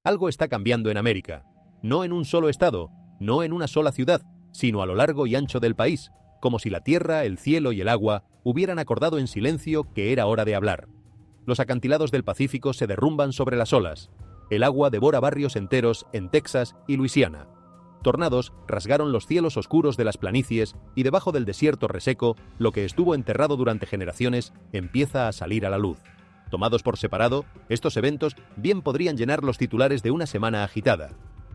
Algo está cambiando en América. No en un solo estado, no en una sola ciudad, sino a lo largo y ancho del país, como si la tierra, el cielo y el agua hubieran acordado en silencio que era hora de hablar. Los acantilados del Pacífico se derrumban sobre las olas. El agua devora barrios enteros en Texas y Luisiana. Tornados rasgaron los cielos oscuros de las planicies y debajo del desierto reseco, lo que estuvo enterrado durante generaciones empieza a salir a la luz. Tomados por separado, estos eventos bien podrían llenar los titulares de una semana agitada.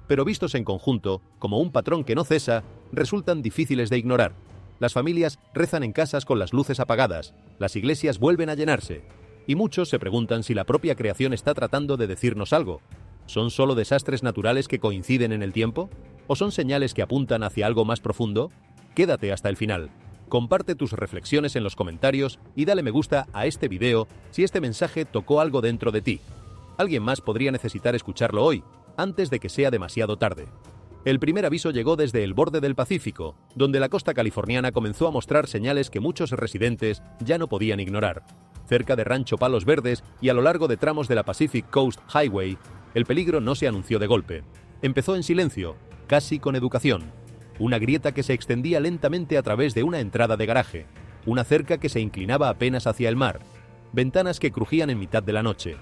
Pero vistos en conjunto, como un patrón que no cesa, resultan difíciles de ignorar. Las familias rezan en casas con las luces apagadas, las iglesias vuelven a llenarse, y muchos se preguntan si la propia creación está tratando de decirnos algo. ¿Son solo desastres naturales que coinciden en el tiempo? ¿O son señales que apuntan hacia algo más profundo? Quédate hasta el final. Comparte tus reflexiones en los comentarios y dale me gusta a este video si este mensaje tocó algo dentro de ti. Alguien más podría necesitar escucharlo hoy, antes de que sea demasiado tarde. El primer aviso llegó desde el borde del Pacífico, donde la costa californiana comenzó a mostrar señales que muchos residentes ya no podían ignorar. Cerca de Rancho Palos Verdes y a lo largo de tramos de la Pacific Coast Highway, el peligro no se anunció de golpe. Empezó en silencio, casi con educación. Una grieta que se extendía lentamente a través de una entrada de garaje, una cerca que se inclinaba apenas hacia el mar, ventanas que crujían en mitad de la noche.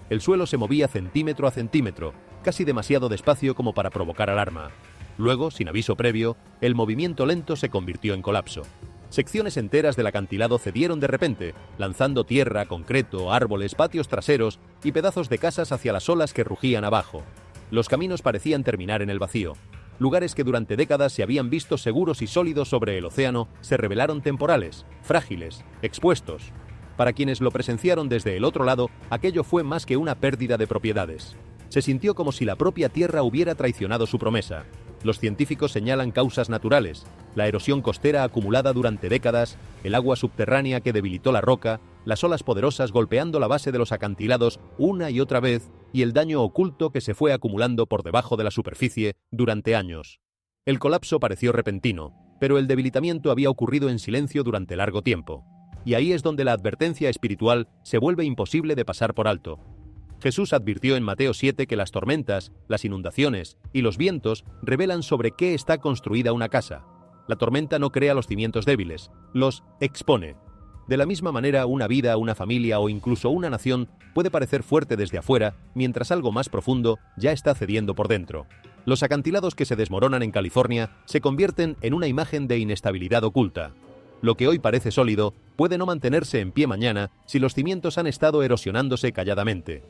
El suelo se movía centímetro a centímetro, casi demasiado despacio como para provocar alarma. Luego, sin aviso previo, el movimiento lento se convirtió en colapso. Secciones enteras del acantilado cedieron de repente, lanzando tierra, concreto, árboles, patios traseros y pedazos de casas hacia las olas que rugían abajo. Los caminos parecían terminar en el vacío. Lugares que durante décadas se habían visto seguros y sólidos sobre el océano se revelaron temporales, frágiles, expuestos. Para quienes lo presenciaron desde el otro lado, aquello fue más que una pérdida de propiedades. Se sintió como si la propia Tierra hubiera traicionado su promesa. Los científicos señalan causas naturales: la erosión costera acumulada durante décadas, el agua subterránea que debilitó la roca, las olas poderosas golpeando la base de los acantilados una y otra vez, y el daño oculto que se fue acumulando por debajo de la superficie durante años. El colapso pareció repentino, pero el debilitamiento había ocurrido en silencio durante largo tiempo. Y ahí es donde la advertencia espiritual se vuelve imposible de pasar por alto. Jesús advirtió en Mateo 7 que las tormentas, las inundaciones y los vientos revelan sobre qué está construida una casa. La tormenta no crea los cimientos débiles, los expone. De la misma manera, una vida, una familia o incluso una nación puede parecer fuerte desde afuera, mientras algo más profundo ya está cediendo por dentro. Los acantilados que se desmoronan en California se convierten en una imagen de inestabilidad oculta. Lo que hoy parece sólido puede no mantenerse en pie mañana si los cimientos han estado erosionándose calladamente.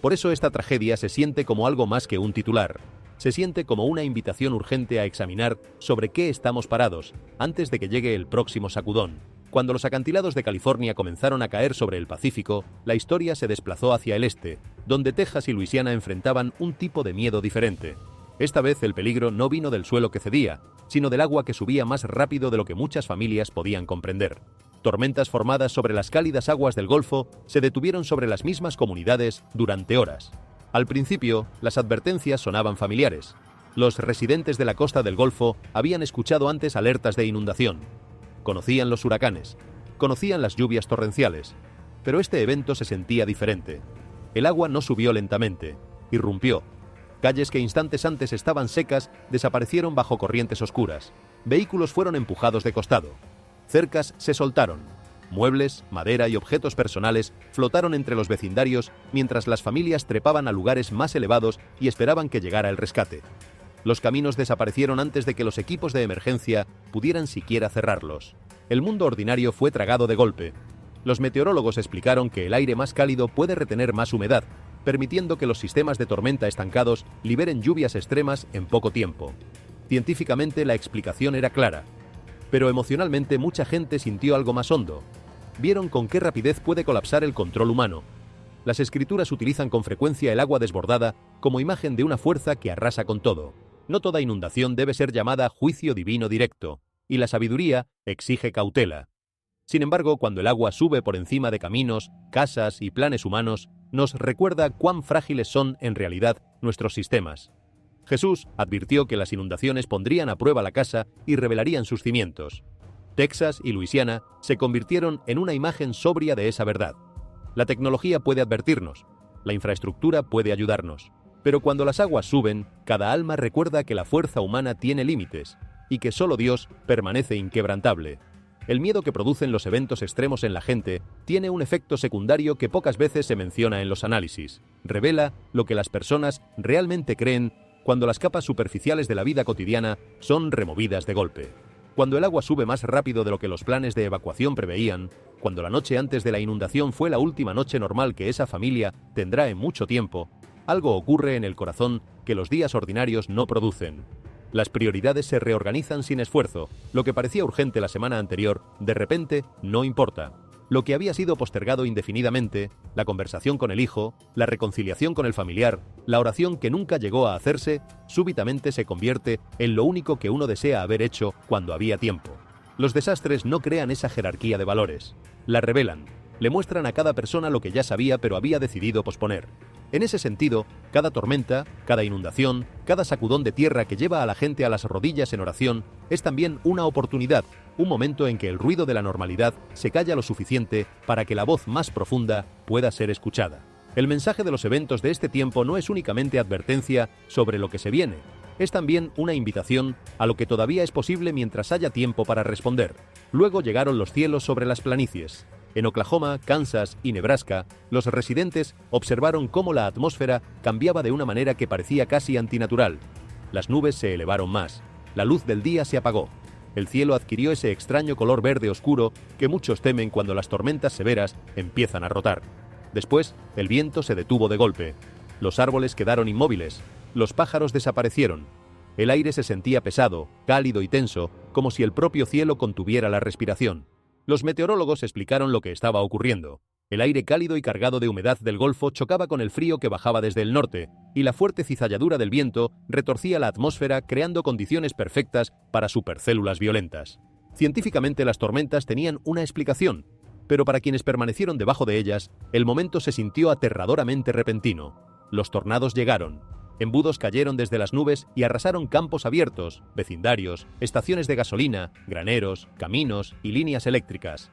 Por eso esta tragedia se siente como algo más que un titular. Se siente como una invitación urgente a examinar sobre qué estamos parados antes de que llegue el próximo sacudón. Cuando los acantilados de California comenzaron a caer sobre el Pacífico, la historia se desplazó hacia el este, donde Texas y Luisiana enfrentaban un tipo de miedo diferente. Esta vez el peligro no vino del suelo que cedía, sino del agua que subía más rápido de lo que muchas familias podían comprender. Tormentas formadas sobre las cálidas aguas del Golfo se detuvieron sobre las mismas comunidades durante horas. Al principio, las advertencias sonaban familiares. Los residentes de la costa del Golfo habían escuchado antes alertas de inundación. Conocían los huracanes, conocían las lluvias torrenciales, pero este evento se sentía diferente. El agua no subió lentamente, irrumpió. Calles que instantes antes estaban secas desaparecieron bajo corrientes oscuras. Vehículos fueron empujados de costado. Cercas se soltaron. Muebles, madera y objetos personales flotaron entre los vecindarios mientras las familias trepaban a lugares más elevados y esperaban que llegara el rescate. Los caminos desaparecieron antes de que los equipos de emergencia pudieran siquiera cerrarlos. El mundo ordinario fue tragado de golpe. Los meteorólogos explicaron que el aire más cálido puede retener más humedad, permitiendo que los sistemas de tormenta estancados liberen lluvias extremas en poco tiempo. Científicamente la explicación era clara, pero emocionalmente mucha gente sintió algo más hondo. Vieron con qué rapidez puede colapsar el control humano. Las escrituras utilizan con frecuencia el agua desbordada como imagen de una fuerza que arrasa con todo. No toda inundación debe ser llamada juicio divino directo, y la sabiduría exige cautela. Sin embargo, cuando el agua sube por encima de caminos, casas y planes humanos, nos recuerda cuán frágiles son en realidad nuestros sistemas. Jesús advirtió que las inundaciones pondrían a prueba la casa y revelarían sus cimientos. Texas y Luisiana se convirtieron en una imagen sobria de esa verdad. La tecnología puede advertirnos, la infraestructura puede ayudarnos, Pero cuando las aguas suben, cada alma recuerda que la fuerza humana tiene límites y que solo Dios permanece inquebrantable. El miedo que producen los eventos extremos en la gente tiene un efecto secundario que pocas veces se menciona en los análisis. Revela lo que las personas realmente creen cuando las capas superficiales de la vida cotidiana son removidas de golpe. Cuando el agua sube más rápido de lo que los planes de evacuación preveían, cuando la noche antes de la inundación fue la última noche normal que esa familia tendrá en mucho tiempo, algo ocurre en el corazón que los días ordinarios no producen. Las prioridades se reorganizan sin esfuerzo. Lo que parecía urgente la semana anterior, de repente, no importa. Lo que había sido postergado indefinidamente, la conversación con el hijo, la reconciliación con el familiar, la oración que nunca llegó a hacerse, súbitamente se convierte en lo único que uno desea haber hecho cuando había tiempo. Los desastres no crean esa jerarquía de valores. La revelan. Le muestran a cada persona lo que ya sabía pero había decidido posponer. En ese sentido, cada tormenta, cada inundación, cada sacudón de tierra que lleva a la gente a las rodillas en oración es también una oportunidad, un momento en que el ruido de la normalidad se calla lo suficiente para que la voz más profunda pueda ser escuchada. El mensaje de los eventos de este tiempo no es únicamente advertencia sobre lo que se viene, es también una invitación a lo que todavía es posible mientras haya tiempo para responder. Luego llegaron los cielos sobre las planicies. En Oklahoma, Kansas y Nebraska, los residentes observaron cómo la atmósfera cambiaba de una manera que parecía casi antinatural. Las nubes se elevaron más, la luz del día se apagó. El cielo adquirió ese extraño color verde oscuro que muchos temen cuando las tormentas severas empiezan a rotar. Después, el viento se detuvo de golpe. Los árboles quedaron inmóviles, los pájaros desaparecieron. El aire se sentía pesado, cálido y tenso, como si el propio cielo contuviera la respiración. Los meteorólogos explicaron lo que estaba ocurriendo. El aire cálido y cargado de humedad del Golfo chocaba con el frío que bajaba desde el norte, y la fuerte cizalladura del viento retorcía la atmósfera creando condiciones perfectas para supercélulas violentas. Científicamente las tormentas tenían una explicación, pero para quienes permanecieron debajo de ellas, el momento se sintió aterradoramente repentino. Los tornados llegaron. Embudos cayeron desde las nubes y arrasaron campos abiertos, vecindarios, estaciones de gasolina, graneros, caminos y líneas eléctricas.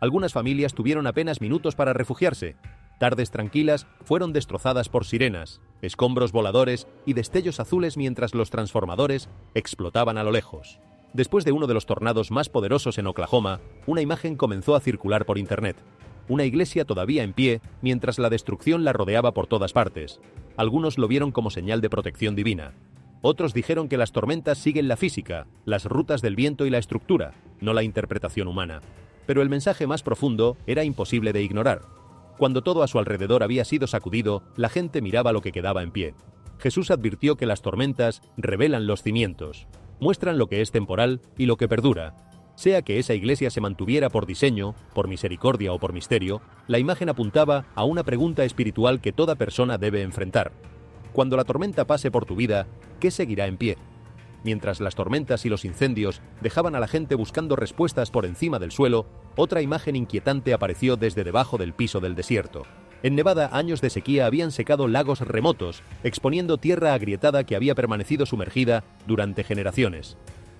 Algunas familias tuvieron apenas minutos para refugiarse. Tardes tranquilas fueron destrozadas por sirenas, escombros voladores y destellos azules mientras los transformadores explotaban a lo lejos. Después de uno de los tornados más poderosos en Oklahoma, una imagen comenzó a circular por internet. Una iglesia todavía en pie mientras la destrucción la rodeaba por todas partes. Algunos lo vieron como señal de protección divina. Otros dijeron que las tormentas siguen la física, las rutas del viento y la estructura, no la interpretación humana. Pero el mensaje más profundo era imposible de ignorar. Cuando todo a su alrededor había sido sacudido, la gente miraba lo que quedaba en pie. Jesús advirtió que las tormentas revelan los cimientos, muestran lo que es temporal y lo que perdura. Sea que esa iglesia se mantuviera por diseño, por misericordia o por misterio, la imagen apuntaba a una pregunta espiritual que toda persona debe enfrentar. Cuando la tormenta pase por tu vida, ¿qué seguirá en pie? Mientras las tormentas y los incendios dejaban a la gente buscando respuestas por encima del suelo, otra imagen inquietante apareció desde debajo del piso del desierto. En Nevada, años de sequía habían secado lagos remotos, exponiendo tierra agrietada que había permanecido sumergida durante generaciones.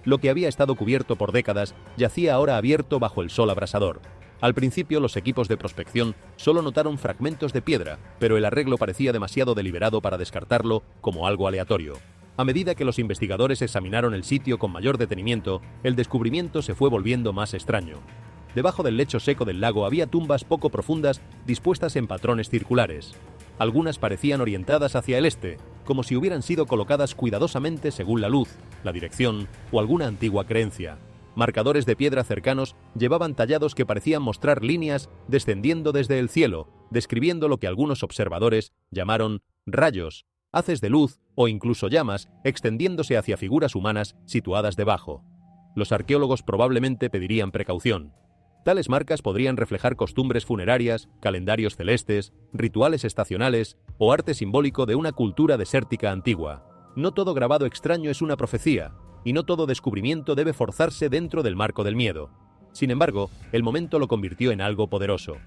Lo que había estado cubierto por décadas yacía ahora abierto bajo el sol abrasador. Al principio los equipos de prospección solo notaron fragmentos de piedra, pero el arreglo parecía demasiado deliberado para descartarlo como algo aleatorio. A medida que los investigadores examinaron el sitio con mayor detenimiento, el descubrimiento se fue volviendo más extraño. Debajo del lecho seco del lago había tumbas poco profundas dispuestas en patrones circulares. Algunas parecían orientadas hacia el este, como si hubieran sido colocadas cuidadosamente según la luz, la dirección o alguna antigua creencia. Marcadores de piedra cercanos llevaban tallados que parecían mostrar líneas descendiendo desde el cielo, describiendo lo que algunos observadores llamaron rayos, haces de luz o incluso llamas extendiéndose hacia figuras humanas situadas debajo. Los arqueólogos probablemente pedirían precaución. Tales marcas podrían reflejar costumbres funerarias, calendarios celestes, rituales estacionales o arte simbólico de una cultura desértica antigua. No todo grabado extraño es una profecía, y no todo descubrimiento debe forzarse dentro del marco del miedo. Sin embargo, el momento lo convirtió en algo poderoso.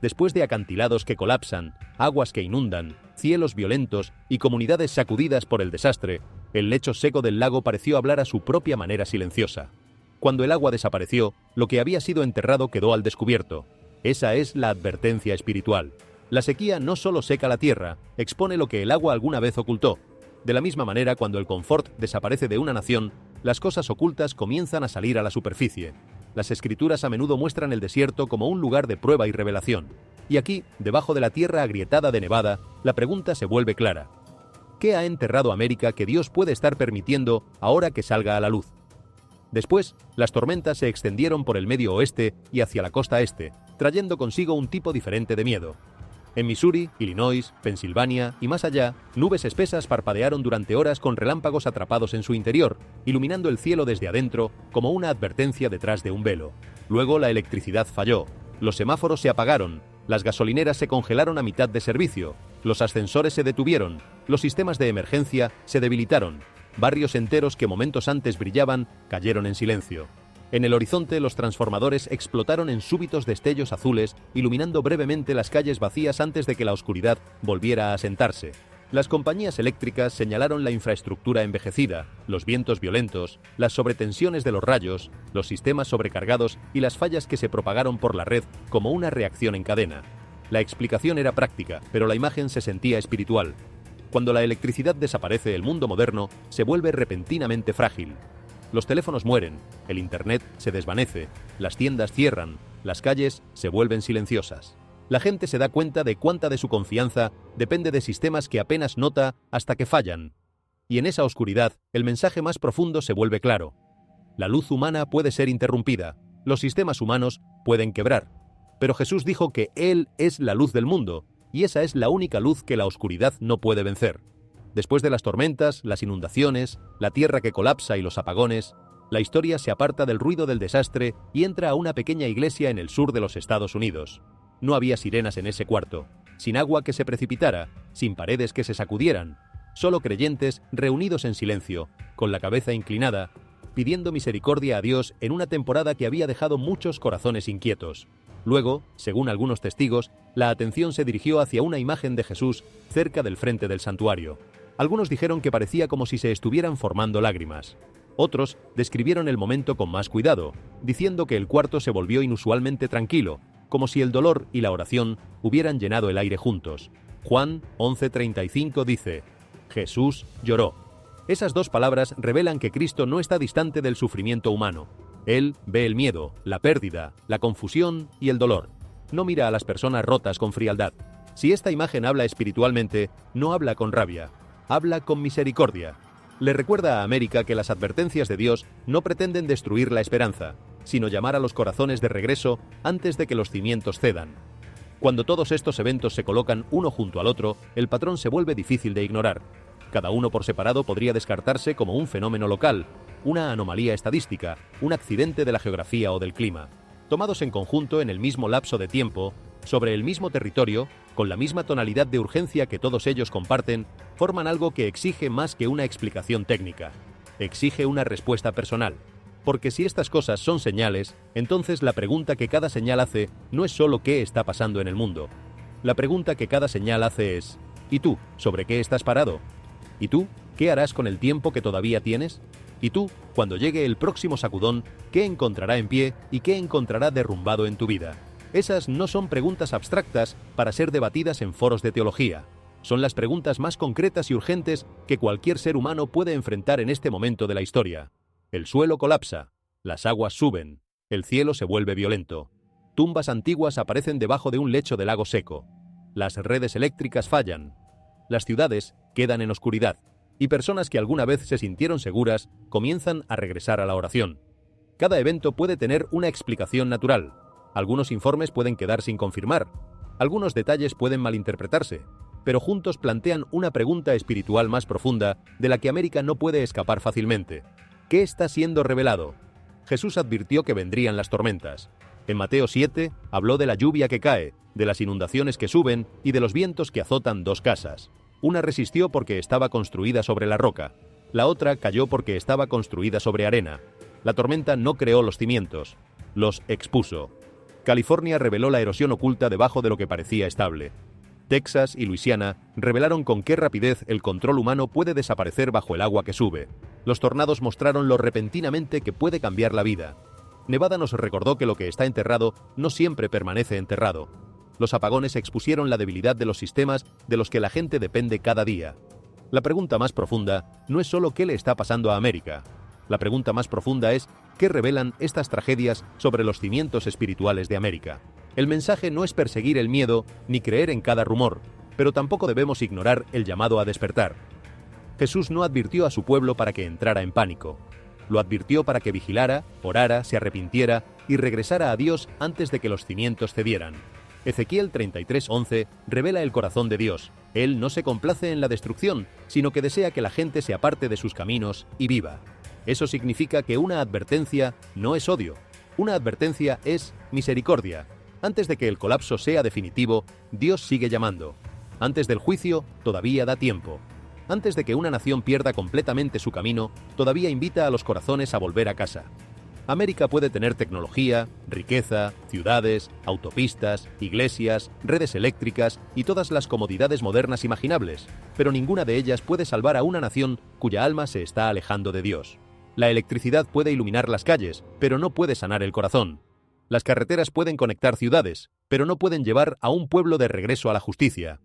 Después de acantilados que colapsan, aguas que inundan, cielos violentos y comunidades sacudidas por el desastre, el lecho seco del lago pareció hablar a su propia manera silenciosa. Cuando el agua desapareció, lo que había sido enterrado quedó al descubierto. Esa es la advertencia espiritual. La sequía no solo seca la tierra, expone lo que el agua alguna vez ocultó. De la misma manera, cuando el confort desaparece de una nación, las cosas ocultas comienzan a salir a la superficie. Las escrituras a menudo muestran el desierto como un lugar de prueba y revelación. Y aquí, debajo de la tierra agrietada de Nevada, la pregunta se vuelve clara. ¿Qué ha enterrado América que Dios puede estar permitiendo ahora que salga a la luz? Después, las tormentas se extendieron por el medio oeste y hacia la costa este, trayendo consigo un tipo diferente de miedo. En Missouri, Illinois, Pensilvania y más allá, nubes espesas parpadearon durante horas con relámpagos atrapados en su interior, iluminando el cielo desde adentro como una advertencia detrás de un velo. Luego la electricidad falló, los semáforos se apagaron, las gasolineras se congelaron a mitad de servicio, los ascensores se detuvieron, los sistemas de emergencia se debilitaron, barrios enteros que momentos antes brillaban cayeron en silencio. En el horizonte los transformadores explotaron en súbitos destellos azules, iluminando brevemente las calles vacías antes de que la oscuridad volviera a asentarse. Las compañías eléctricas señalaron la infraestructura envejecida, los vientos violentos, las sobretensiones de los rayos, los sistemas sobrecargados y las fallas que se propagaron por la red como una reacción en cadena. La explicación era práctica, pero la imagen se sentía espiritual. Cuando la electricidad desaparece, el mundo moderno se vuelve repentinamente frágil. Los teléfonos mueren, el internet se desvanece, las tiendas cierran, las calles se vuelven silenciosas. La gente se da cuenta de cuánta de su confianza depende de sistemas que apenas nota hasta que fallan. Y en esa oscuridad, el mensaje más profundo se vuelve claro. La luz humana puede ser interrumpida, los sistemas humanos pueden quebrar. Pero Jesús dijo que Él es la luz del mundo, y esa es la única luz que la oscuridad no puede vencer. Después de las tormentas, las inundaciones, la tierra que colapsa y los apagones, la historia se aparta del ruido del desastre y entra a una pequeña iglesia en el sur de los Estados Unidos. No había sirenas en ese cuarto, sin agua que se precipitara, sin paredes que se sacudieran, solo creyentes reunidos en silencio, con la cabeza inclinada, pidiendo misericordia a Dios en una temporada que había dejado muchos corazones inquietos. Luego, según algunos testigos, la atención se dirigió hacia una imagen de Jesús cerca del frente del santuario. Algunos dijeron que parecía como si se estuvieran formando lágrimas. Otros describieron el momento con más cuidado, diciendo que el cuarto se volvió inusualmente tranquilo, como si el dolor y la oración hubieran llenado el aire juntos. Juan 11:35 dice: Jesús lloró. Esas dos palabras revelan que Cristo no está distante del sufrimiento humano. Él ve el miedo, la pérdida, la confusión y el dolor. No mira a las personas rotas con frialdad. Si esta imagen habla espiritualmente, no habla con rabia, habla con misericordia. Le recuerda a América que las advertencias de Dios no pretenden destruir la esperanza, sino llamar a los corazones de regreso antes de que los cimientos cedan. Cuando todos estos eventos se colocan uno junto al otro, el patrón se vuelve difícil de ignorar. Cada uno por separado podría descartarse como un fenómeno local, una anomalía estadística, un accidente de la geografía o del clima. Tomados en conjunto en el mismo lapso de tiempo, sobre el mismo territorio, con la misma tonalidad de urgencia que todos ellos comparten, forman algo que exige más que una explicación técnica. Exige una respuesta personal. Porque si estas cosas son señales, entonces la pregunta que cada señal hace no es solo qué está pasando en el mundo. La pregunta que cada señal hace es: ¿y tú, sobre qué estás parado? ¿Y tú, qué harás con el tiempo que todavía tienes? ¿Y tú, cuando llegue el próximo sacudón, qué encontrará en pie y qué encontrará derrumbado en tu vida? Esas no son preguntas abstractas para ser debatidas en foros de teología. Son las preguntas más concretas y urgentes que cualquier ser humano puede enfrentar en este momento de la historia. El suelo colapsa, las aguas suben, el cielo se vuelve violento. Tumbas antiguas aparecen debajo de un lecho de lago seco. Las redes eléctricas fallan. Las ciudades quedan en oscuridad. Y personas que alguna vez se sintieron seguras comienzan a regresar a la oración. Cada evento puede tener una explicación natural. Algunos informes pueden quedar sin confirmar. Algunos detalles pueden malinterpretarse. Pero juntos plantean una pregunta espiritual más profunda de la que América no puede escapar fácilmente. ¿Qué está siendo revelado? Jesús advirtió que vendrían las tormentas. En Mateo 7 habló de la lluvia que cae, de las inundaciones que suben y de los vientos que azotan dos casas. Una resistió porque estaba construida sobre la roca. La otra cayó porque estaba construida sobre arena. La tormenta no creó los cimientos, los expuso. California reveló la erosión oculta debajo de lo que parecía estable. Texas y Luisiana revelaron con qué rapidez el control humano puede desaparecer bajo el agua que sube. Los tornados mostraron lo repentinamente que puede cambiar la vida. Nevada nos recordó que lo que está enterrado no siempre permanece enterrado. Los apagones expusieron la debilidad de los sistemas de los que la gente depende cada día. La pregunta más profunda no es solo qué le está pasando a América. La pregunta más profunda es qué revelan estas tragedias sobre los cimientos espirituales de América. El mensaje no es perseguir el miedo ni creer en cada rumor, pero tampoco debemos ignorar el llamado a despertar. Jesús no advirtió a su pueblo para que entrara en pánico. Lo advirtió para que vigilara, orara, se arrepintiera y regresara a Dios antes de que los cimientos cedieran. Ezequiel 33:11 revela el corazón de Dios. Él no se complace en la destrucción, sino que desea que la gente se aparte de sus caminos y viva. Eso significa que una advertencia no es odio. Una advertencia es misericordia. Antes de que el colapso sea definitivo, Dios sigue llamando. Antes del juicio, todavía da tiempo. Antes de que una nación pierda completamente su camino, todavía invita a los corazones a volver a casa. América puede tener tecnología, riqueza, ciudades, autopistas, iglesias, redes eléctricas y todas las comodidades modernas imaginables, pero ninguna de ellas puede salvar a una nación cuya alma se está alejando de Dios. La electricidad puede iluminar las calles, pero no puede sanar el corazón. Las carreteras pueden conectar ciudades, pero no pueden llevar a un pueblo de regreso a la justicia.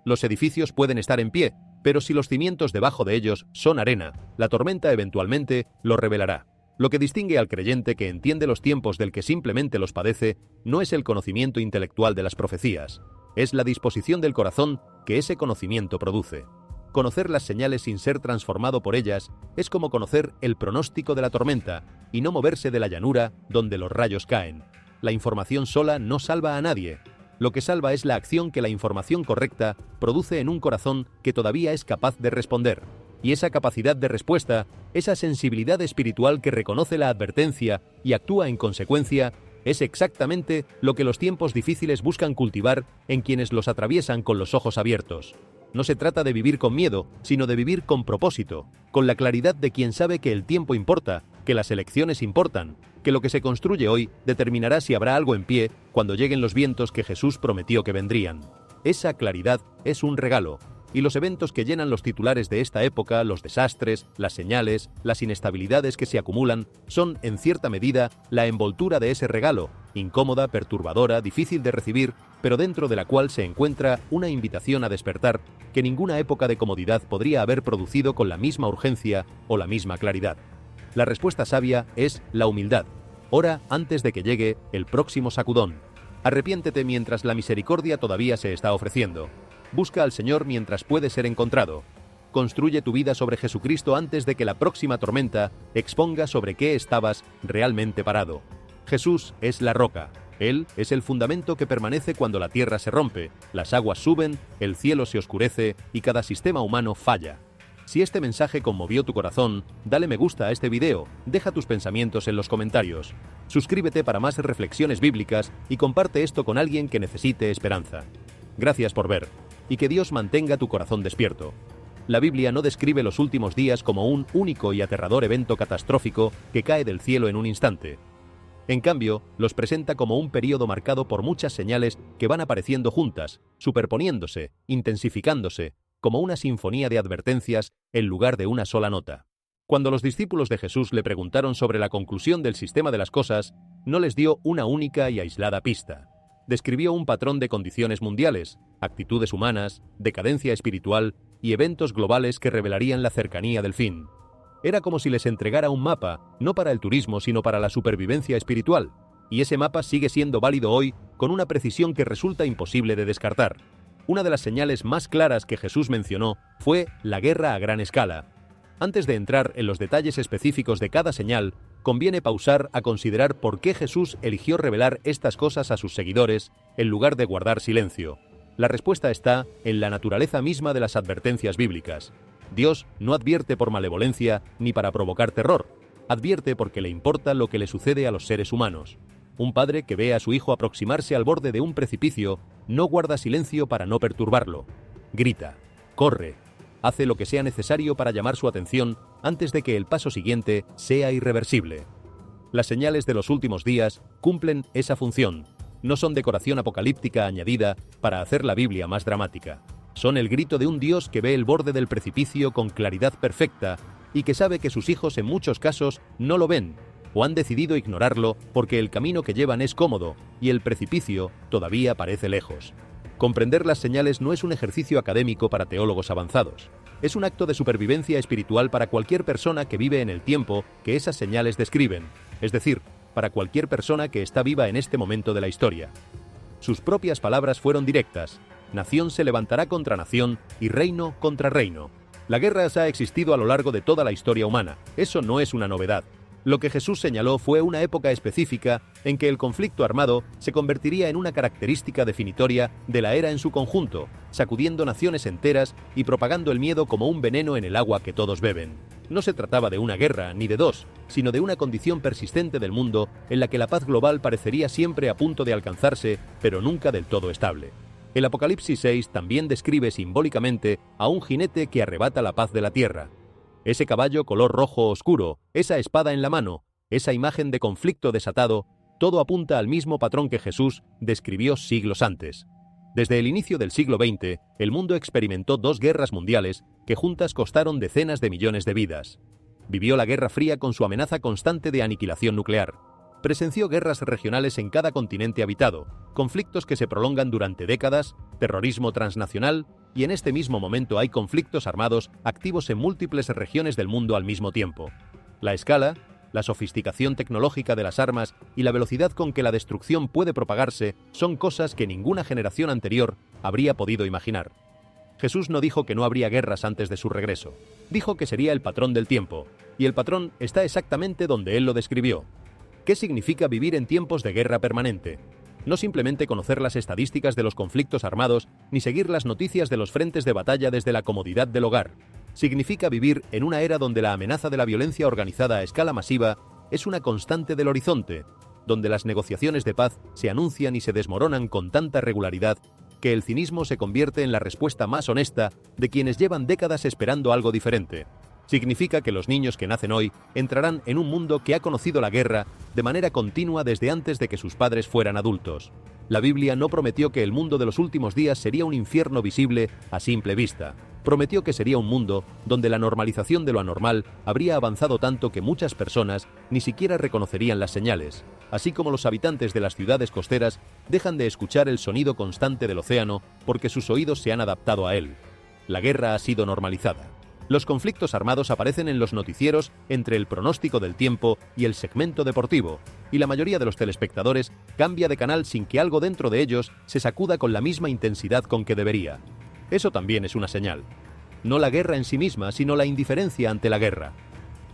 Los edificios pueden estar en pie, pero si los cimientos debajo de ellos son arena, la tormenta eventualmente lo revelará. Lo que distingue al creyente que entiende los tiempos del que simplemente los padece no es el conocimiento intelectual de las profecías, es la disposición del corazón que ese conocimiento produce. Conocer las señales sin ser transformado por ellas es como conocer el pronóstico de la tormenta y no moverse de la llanura donde los rayos caen. La información sola no salva a nadie. Lo que salva es la acción que la información correcta produce en un corazón que todavía es capaz de responder. Y esa capacidad de respuesta, esa sensibilidad espiritual que reconoce la advertencia y actúa en consecuencia, es exactamente lo que los tiempos difíciles buscan cultivar en quienes los atraviesan con los ojos abiertos. No se trata de vivir con miedo, sino de vivir con propósito, con la claridad de quien sabe que el tiempo importa, que las elecciones importan, que lo que se construye hoy determinará si habrá algo en pie cuando lleguen los vientos que Jesús prometió que vendrían. Esa claridad es un regalo, y los eventos que llenan los titulares de esta época, los desastres, las señales, las inestabilidades que se acumulan, son, en cierta medida, la envoltura de ese regalo, incómoda, perturbadora, difícil de recibir, pero dentro de la cual se encuentra una invitación a despertar que ninguna época de comodidad podría haber producido con la misma urgencia o la misma claridad. La respuesta sabia es la humildad. Ora antes de que llegue el próximo sacudón. Arrepiéntete mientras la misericordia todavía se está ofreciendo. Busca al Señor mientras puede ser encontrado. Construye tu vida sobre Jesucristo antes de que la próxima tormenta exponga sobre qué estabas realmente parado. Jesús es la roca. Él es el fundamento que permanece cuando la tierra se rompe, las aguas suben, el cielo se oscurece y cada sistema humano falla. Si este mensaje conmovió tu corazón, dale me gusta a este video, deja tus pensamientos en los comentarios. Suscríbete para más reflexiones bíblicas y comparte esto con alguien que necesite esperanza. Gracias por ver, y que Dios mantenga tu corazón despierto. La Biblia no describe los últimos días como un único y aterrador evento catastrófico que cae del cielo en un instante. En cambio, los presenta como un período marcado por muchas señales que van apareciendo juntas, superponiéndose, intensificándose, como una sinfonía de advertencias en lugar de una sola nota. Cuando los discípulos de Jesús le preguntaron sobre la conclusión del sistema de las cosas, no les dio una única y aislada pista. Describió un patrón de condiciones mundiales, actitudes humanas, decadencia espiritual y eventos globales que revelarían la cercanía del fin. Era como si les entregara un mapa, no para el turismo, sino para la supervivencia espiritual, y ese mapa sigue siendo válido hoy con una precisión que resulta imposible de descartar. Una de las señales más claras que Jesús mencionó fue la guerra a gran escala. Antes de entrar en los detalles específicos de cada señal, conviene pausar a considerar por qué Jesús eligió revelar estas cosas a sus seguidores en lugar de guardar silencio. La respuesta está en la naturaleza misma de las advertencias bíblicas. Dios no advierte por malevolencia ni para provocar terror, advierte porque le importa lo que le sucede a los seres humanos. Un padre que ve a su hijo aproximarse al borde de un precipicio no guarda silencio para no perturbarlo. Grita, corre, hace lo que sea necesario para llamar su atención antes de que el paso siguiente sea irreversible. Las señales de los últimos días cumplen esa función. No son decoración apocalíptica añadida para hacer la Biblia más dramática. Son el grito de un Dios que ve el borde del precipicio con claridad perfecta y que sabe que sus hijos en muchos casos no lo ven, o han decidido ignorarlo porque el camino que llevan es cómodo y el precipicio todavía parece lejos. Comprender las señales no es un ejercicio académico para teólogos avanzados. Es un acto de supervivencia espiritual para cualquier persona que vive en el tiempo que esas señales describen, es decir, para cualquier persona que está viva en este momento de la historia. Sus propias palabras fueron directas: nación se levantará contra nación y reino contra reino. La guerra ha existido a lo largo de toda la historia humana. Eso no es una novedad. Lo que Jesús señaló fue una época específica en que el conflicto armado se convertiría en una característica definitoria de la era en su conjunto, sacudiendo naciones enteras y propagando el miedo como un veneno en el agua que todos beben. No se trataba de una guerra, ni de dos, sino de una condición persistente del mundo en la que la paz global parecería siempre a punto de alcanzarse, pero nunca del todo estable. El Apocalipsis 6 también describe simbólicamente a un jinete que arrebata la paz de la tierra. Ese caballo color rojo oscuro, esa espada en la mano, esa imagen de conflicto desatado, todo apunta al mismo patrón que Jesús describió siglos antes. Desde el inicio del siglo XX, el mundo experimentó dos guerras mundiales que juntas costaron decenas de millones de vidas. Vivió la Guerra Fría con su amenaza constante de aniquilación nuclear. Presenció guerras regionales en cada continente habitado, conflictos que se prolongan durante décadas, terrorismo transnacional, y en este mismo momento hay conflictos armados activos en múltiples regiones del mundo al mismo tiempo. La escala, la sofisticación tecnológica de las armas y la velocidad con que la destrucción puede propagarse son cosas que ninguna generación anterior habría podido imaginar. Jesús no dijo que no habría guerras antes de su regreso. Dijo que sería el patrón del tiempo, y el patrón está exactamente donde él lo describió. ¿Qué significa vivir en tiempos de guerra permanente? No simplemente conocer las estadísticas de los conflictos armados, ni seguir las noticias de los frentes de batalla desde la comodidad del hogar. Significa vivir en una era donde la amenaza de la violencia organizada a escala masiva es una constante del horizonte, donde las negociaciones de paz se anuncian y se desmoronan con tanta regularidad que el cinismo se convierte en la respuesta más honesta de quienes llevan décadas esperando algo diferente. Significa que los niños que nacen hoy entrarán en un mundo que ha conocido la guerra de manera continua desde antes de que sus padres fueran adultos. La Biblia no prometió que el mundo de los últimos días sería un infierno visible a simple vista. Prometió que sería un mundo donde la normalización de lo anormal habría avanzado tanto que muchas personas ni siquiera reconocerían las señales, así como los habitantes de las ciudades costeras dejan de escuchar el sonido constante del océano porque sus oídos se han adaptado a él. La guerra ha sido normalizada. Los conflictos armados aparecen en los noticieros entre el pronóstico del tiempo y el segmento deportivo, y la mayoría de los telespectadores cambia de canal sin que algo dentro de ellos se sacuda con la misma intensidad con que debería. Eso también es una señal. No la guerra en sí misma, sino la indiferencia ante la guerra.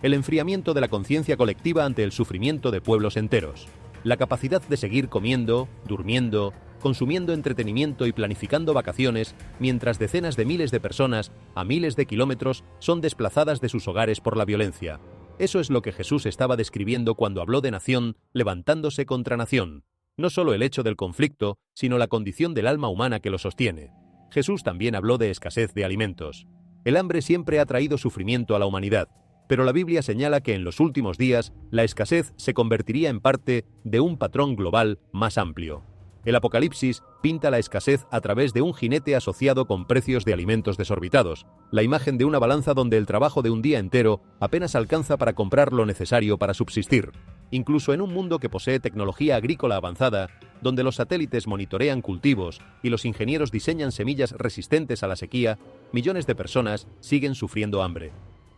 El enfriamiento de la conciencia colectiva ante el sufrimiento de pueblos enteros. La capacidad de seguir comiendo, durmiendo, consumiendo entretenimiento y planificando vacaciones, mientras decenas de miles de personas, a miles de kilómetros, son desplazadas de sus hogares por la violencia. Eso es lo que Jesús estaba describiendo cuando habló de nación levantándose contra nación. No solo el hecho del conflicto, sino la condición del alma humana que lo sostiene. Jesús también habló de escasez de alimentos. El hambre siempre ha traído sufrimiento a la humanidad, pero la Biblia señala que en los últimos días la escasez se convertiría en parte de un patrón global más amplio. El Apocalipsis pinta la escasez a través de un jinete asociado con precios de alimentos desorbitados, la imagen de una balanza donde el trabajo de un día entero apenas alcanza para comprar lo necesario para subsistir. Incluso en un mundo que posee tecnología agrícola avanzada, donde los satélites monitorean cultivos y los ingenieros diseñan semillas resistentes a la sequía, millones de personas siguen sufriendo hambre.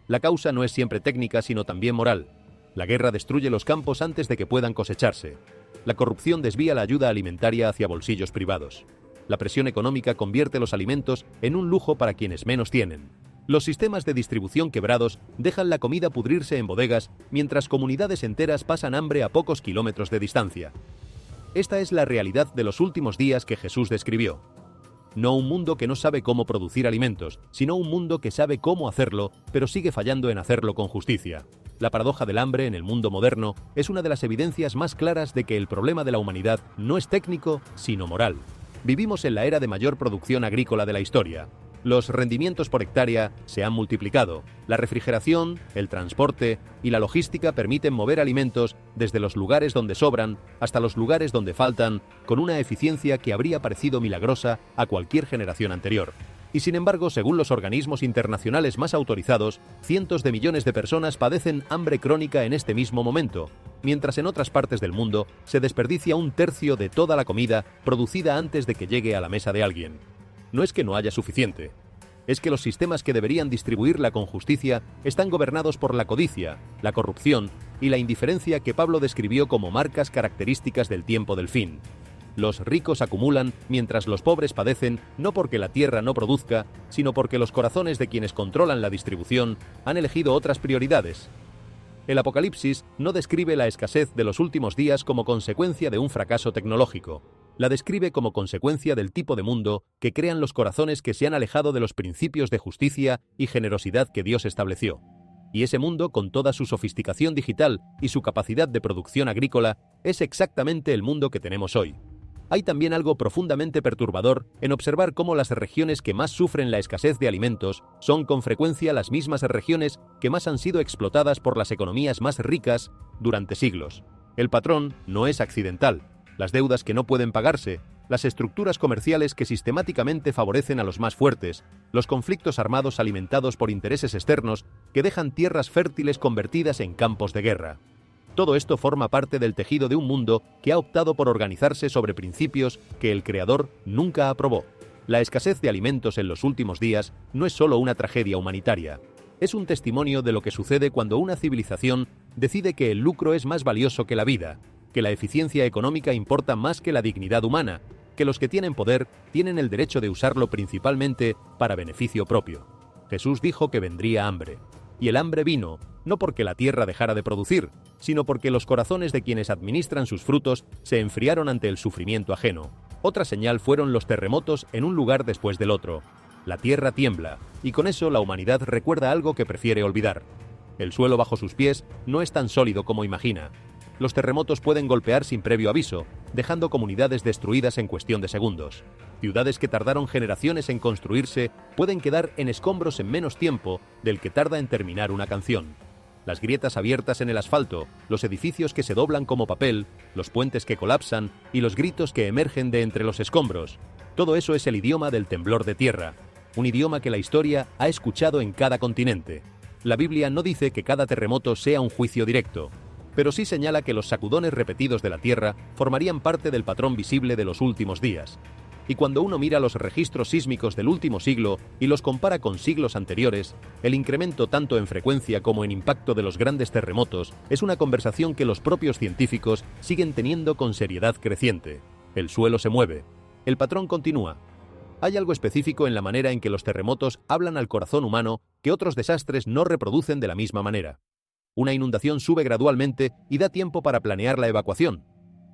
La causa no es siempre técnica, sino también moral. La guerra destruye los campos antes de que puedan cosecharse. La corrupción desvía la ayuda alimentaria hacia bolsillos privados. La presión económica convierte los alimentos en un lujo para quienes menos tienen. Los sistemas de distribución quebrados dejan la comida pudrirse en bodegas, mientras comunidades enteras pasan hambre a pocos kilómetros de distancia. Esta es la realidad de los últimos días que Jesús describió. No un mundo que no sabe cómo producir alimentos, sino un mundo que sabe cómo hacerlo, pero sigue fallando en hacerlo con justicia. La paradoja del hambre en el mundo moderno es una de las evidencias más claras de que el problema de la humanidad no es técnico, sino moral. Vivimos en la era de mayor producción agrícola de la historia. Los rendimientos por hectárea se han multiplicado. La refrigeración, el transporte y la logística permiten mover alimentos desde los lugares donde sobran hasta los lugares donde faltan, con una eficiencia que habría parecido milagrosa a cualquier generación anterior. Y sin embargo, según los organismos internacionales más autorizados, cientos de millones de personas padecen hambre crónica en este mismo momento. mientras en otras partes del mundo se desperdicia un tercio de toda la comida producida antes de que llegue a la mesa de alguien. No es que no haya suficiente, es que los sistemas que deberían distribuirla con justicia están gobernados por la codicia, la corrupción y la indiferencia que Pablo describió como marcas características del tiempo del fin. Los ricos acumulan mientras los pobres padecen, no porque la tierra no produzca, sino porque los corazones de quienes controlan la distribución han elegido otras prioridades. El Apocalipsis no describe la escasez de los últimos días como consecuencia de un fracaso tecnológico. La describe como consecuencia del tipo de mundo que crean los corazones que se han alejado de los principios de justicia y generosidad que Dios estableció. Y ese mundo, con toda su sofisticación digital y su capacidad de producción agrícola, es exactamente el mundo que tenemos hoy. Hay también algo profundamente perturbador en observar cómo las regiones que más sufren la escasez de alimentos son con frecuencia las mismas regiones que más han sido explotadas por las economías más ricas durante siglos. El patrón no es accidental. Las deudas que no pueden pagarse, las estructuras comerciales que sistemáticamente favorecen a los más fuertes, los conflictos armados alimentados por intereses externos que dejan tierras fértiles convertidas en campos de guerra. Todo esto forma parte del tejido de un mundo que ha optado por organizarse sobre principios que el Creador nunca aprobó. La escasez de alimentos en los últimos días no es solo una tragedia humanitaria. Es un testimonio de lo que sucede cuando una civilización decide que el lucro es más valioso que la vida, que la eficiencia económica importa más que la dignidad humana, que los que tienen poder tienen el derecho de usarlo principalmente para beneficio propio. Jesús dijo que vendría hambre. Y el hambre vino, no porque la tierra dejara de producir, sino porque los corazones de quienes administran sus frutos se enfriaron ante el sufrimiento ajeno. Otra señal fueron los terremotos en un lugar después del otro. La tierra tiembla, y con eso la humanidad recuerda algo que prefiere olvidar. El suelo bajo sus pies no es tan sólido como imagina. Los terremotos pueden golpear sin previo aviso, dejando comunidades destruidas en cuestión de segundos. Ciudades que tardaron generaciones en construirse pueden quedar en escombros en menos tiempo del que tarda en terminar una canción. Las grietas abiertas en el asfalto, los edificios que se doblan como papel, los puentes que colapsan y los gritos que emergen de entre los escombros. Todo eso es el idioma del temblor de tierra, un idioma que la historia ha escuchado en cada continente. La Biblia no dice que cada terremoto sea un juicio directo, pero sí señala que los sacudones repetidos de la tierra formarían parte del patrón visible de los últimos días. Y cuando uno mira los registros sísmicos del último siglo y los compara con siglos anteriores, el incremento tanto en frecuencia como en impacto de los grandes terremotos es una conversación que los propios científicos siguen teniendo con seriedad creciente. El suelo se mueve. El patrón continúa. Hay algo específico en la manera en que los terremotos hablan al corazón humano que otros desastres no reproducen de la misma manera. Una inundación sube gradualmente y da tiempo para planear la evacuación.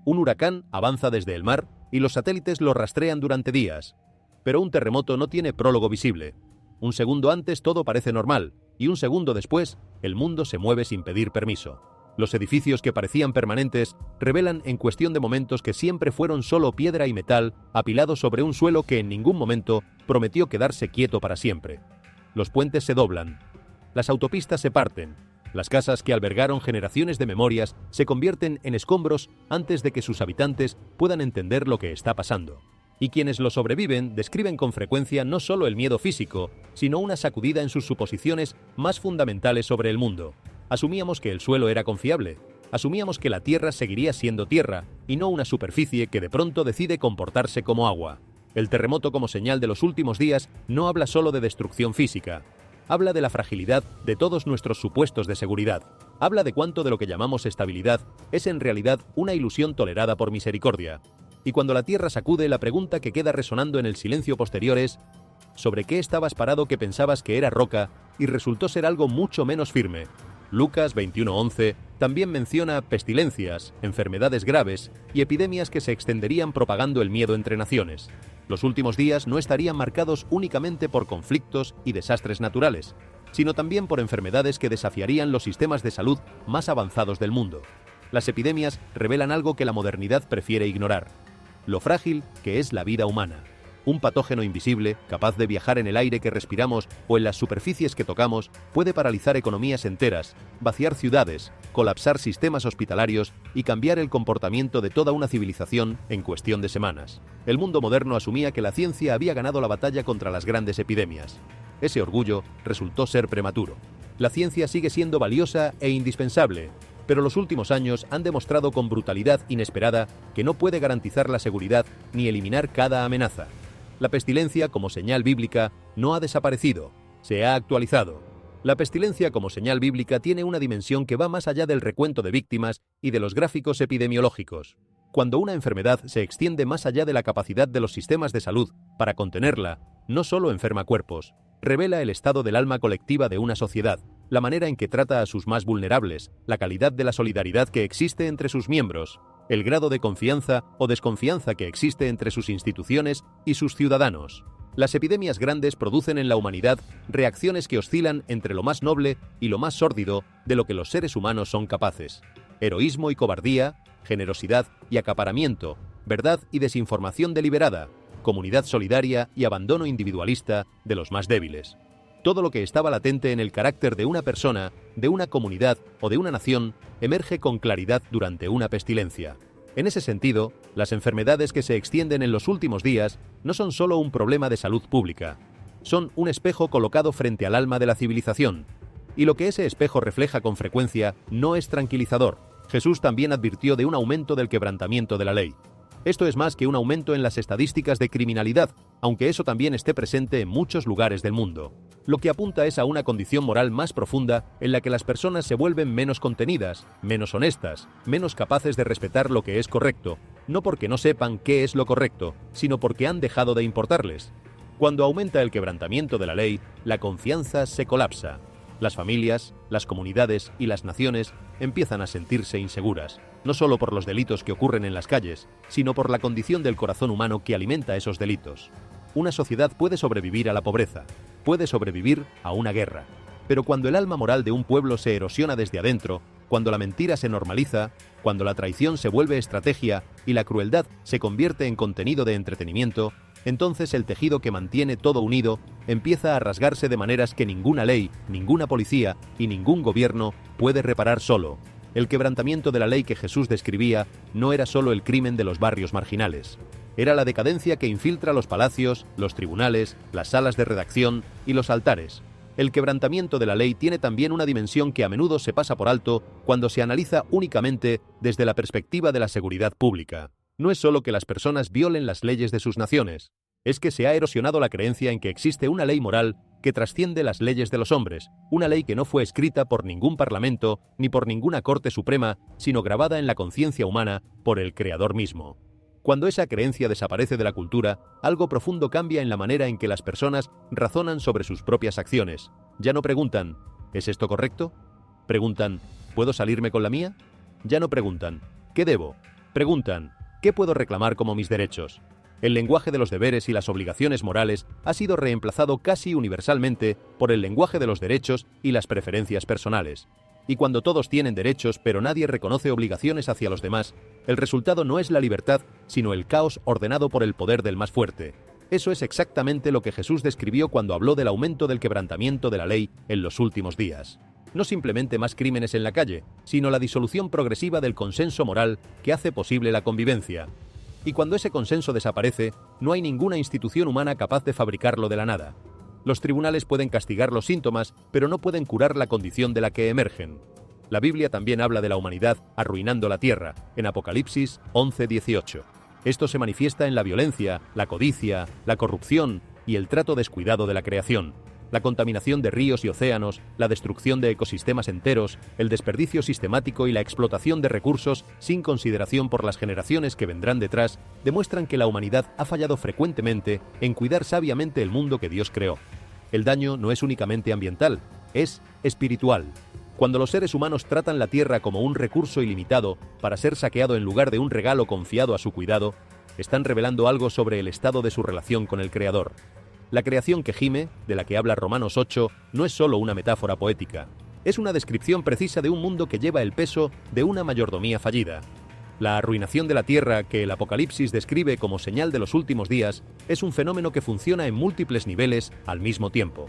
Un huracán avanza desde el mar y los satélites lo rastrean durante días. Pero un terremoto no tiene prólogo visible. Un segundo antes todo parece normal, y un segundo después, el mundo se mueve sin pedir permiso. Los edificios que parecían permanentes revelan en cuestión de momentos que siempre fueron solo piedra y metal apilados sobre un suelo que en ningún momento prometió quedarse quieto para siempre. Los puentes se doblan. Las autopistas se parten. Las casas que albergaron generaciones de memorias se convierten en escombros antes de que sus habitantes puedan entender lo que está pasando. Y quienes lo sobreviven describen con frecuencia no solo el miedo físico, sino una sacudida en sus suposiciones más fundamentales sobre el mundo. Asumíamos que el suelo era confiable. Asumíamos que la tierra seguiría siendo tierra, y no una superficie que de pronto decide comportarse como agua. El terremoto como señal de los últimos días no habla solo de destrucción física. Habla de la fragilidad de todos nuestros supuestos de seguridad. Habla de cuánto de lo que llamamos estabilidad es en realidad una ilusión tolerada por misericordia. Y cuando la tierra sacude, la pregunta que queda resonando en el silencio posterior es: ¿sobre qué estabas parado que pensabas que era roca y resultó ser algo mucho menos firme? Lucas 21:11 también menciona pestilencias, enfermedades graves y epidemias que se extenderían propagando el miedo entre naciones. Los últimos días no estarían marcados únicamente por conflictos y desastres naturales, sino también por enfermedades que desafiarían los sistemas de salud más avanzados del mundo. Las epidemias revelan algo que la modernidad prefiere ignorar: lo frágil que es la vida humana. Un patógeno invisible, capaz de viajar en el aire que respiramos o en las superficies que tocamos, puede paralizar economías enteras, vaciar ciudades, colapsar sistemas hospitalarios y cambiar el comportamiento de toda una civilización en cuestión de semanas. El mundo moderno asumía que la ciencia había ganado la batalla contra las grandes epidemias. Ese orgullo resultó ser prematuro. La ciencia sigue siendo valiosa e indispensable, Pero los últimos años han demostrado con brutalidad inesperada que no puede garantizar la seguridad ni eliminar cada amenaza. La pestilencia como señal bíblica no ha desaparecido, se ha actualizado. La pestilencia como señal bíblica tiene una dimensión que va más allá del recuento de víctimas y de los gráficos epidemiológicos. Cuando una enfermedad se extiende más allá de la capacidad de los sistemas de salud para contenerla, no solo enferma cuerpos, revela el estado del alma colectiva de una sociedad, la manera en que trata a sus más vulnerables, la calidad de la solidaridad que existe entre sus miembros, el grado de confianza o desconfianza que existe entre sus instituciones y sus ciudadanos. Las epidemias grandes producen en la humanidad reacciones que oscilan entre lo más noble y lo más sórdido de lo que los seres humanos son capaces. Heroísmo y cobardía, generosidad y acaparamiento, verdad y desinformación deliberada, comunidad solidaria y abandono individualista de los más débiles. Todo lo que estaba latente en el carácter de una persona, de una comunidad o de una nación emerge con claridad durante una pestilencia. En ese sentido, las enfermedades que se extienden en los últimos días no son solo un problema de salud pública, son un espejo colocado frente al alma de la civilización. Y lo que ese espejo refleja con frecuencia no es tranquilizador. Jesús también advirtió de un aumento del quebrantamiento de la ley. Esto es más que un aumento en las estadísticas de criminalidad, aunque eso también esté presente en muchos lugares del mundo. Lo que apunta es a una condición moral más profunda en la que las personas se vuelven menos contenidas, menos honestas, menos capaces de respetar lo que es correcto, no porque no sepan qué es lo correcto, sino porque han dejado de importarles. Cuando aumenta el quebrantamiento de la ley, la confianza se colapsa. Las familias, las comunidades y las naciones empiezan a sentirse inseguras, no solo por los delitos que ocurren en las calles, sino por la condición del corazón humano que alimenta esos delitos. Una sociedad puede sobrevivir a la pobreza, puede sobrevivir a una guerra, pero cuando el alma moral de un pueblo se erosiona desde adentro, cuando la mentira se normaliza, cuando la traición se vuelve estrategia y la crueldad se convierte en contenido de entretenimiento, entonces el tejido que mantiene todo unido empieza a rasgarse de maneras que ninguna ley, ninguna policía y ningún gobierno puede reparar solo. El quebrantamiento de la ley que Jesús describía no era solo el crimen de los barrios marginales. Era la decadencia que infiltra los palacios, los tribunales, las salas de redacción y los altares. El quebrantamiento de la ley tiene también una dimensión que a menudo se pasa por alto cuando se analiza únicamente desde la perspectiva de la seguridad pública. No es solo que las personas violen las leyes de sus naciones, es que se ha erosionado la creencia en que existe una ley moral que trasciende las leyes de los hombres, una ley que no fue escrita por ningún parlamento ni por ninguna Corte Suprema, sino grabada en la conciencia humana por el Creador mismo. Cuando esa creencia desaparece de la cultura, algo profundo cambia en la manera en que las personas razonan sobre sus propias acciones. Ya no preguntan, ¿es esto correcto? Preguntan, ¿puedo salirme con la mía? Ya no preguntan, ¿qué debo? Preguntan, ¿qué puedo reclamar como mis derechos? El lenguaje de los deberes y las obligaciones morales ha sido reemplazado casi universalmente por el lenguaje de los derechos y las preferencias personales. Y cuando todos tienen derechos pero nadie reconoce obligaciones hacia los demás, el resultado no es la libertad, sino el caos ordenado por el poder del más fuerte. Eso es exactamente lo que Jesús describió cuando habló del aumento del quebrantamiento de la ley en los últimos días. No simplemente más crímenes en la calle, sino la disolución progresiva del consenso moral que hace posible la convivencia. Y cuando ese consenso desaparece, no hay ninguna institución humana capaz de fabricarlo de la nada. Los tribunales pueden castigar los síntomas, pero no pueden curar la condición de la que emergen. La Biblia también habla de la humanidad arruinando la tierra, en Apocalipsis 11:18. Esto se manifiesta en la violencia, la codicia, la corrupción y el trato descuidado de la creación. La contaminación de ríos y océanos, la destrucción de ecosistemas enteros, el desperdicio sistemático y la explotación de recursos sin consideración por las generaciones que vendrán detrás demuestran que la humanidad ha fallado frecuentemente en cuidar sabiamente el mundo que Dios creó. El daño no es únicamente ambiental, es espiritual. Cuando los seres humanos tratan la tierra como un recurso ilimitado para ser saqueado en lugar de un regalo confiado a su cuidado, están revelando algo sobre el estado de su relación con el Creador. La creación que gime, de la que habla Romanos 8, no es solo una metáfora poética. Es una descripción precisa de un mundo que lleva el peso de una mayordomía fallida. La arruinación de la tierra, que el Apocalipsis describe como señal de los últimos días, es un fenómeno que funciona en múltiples niveles al mismo tiempo.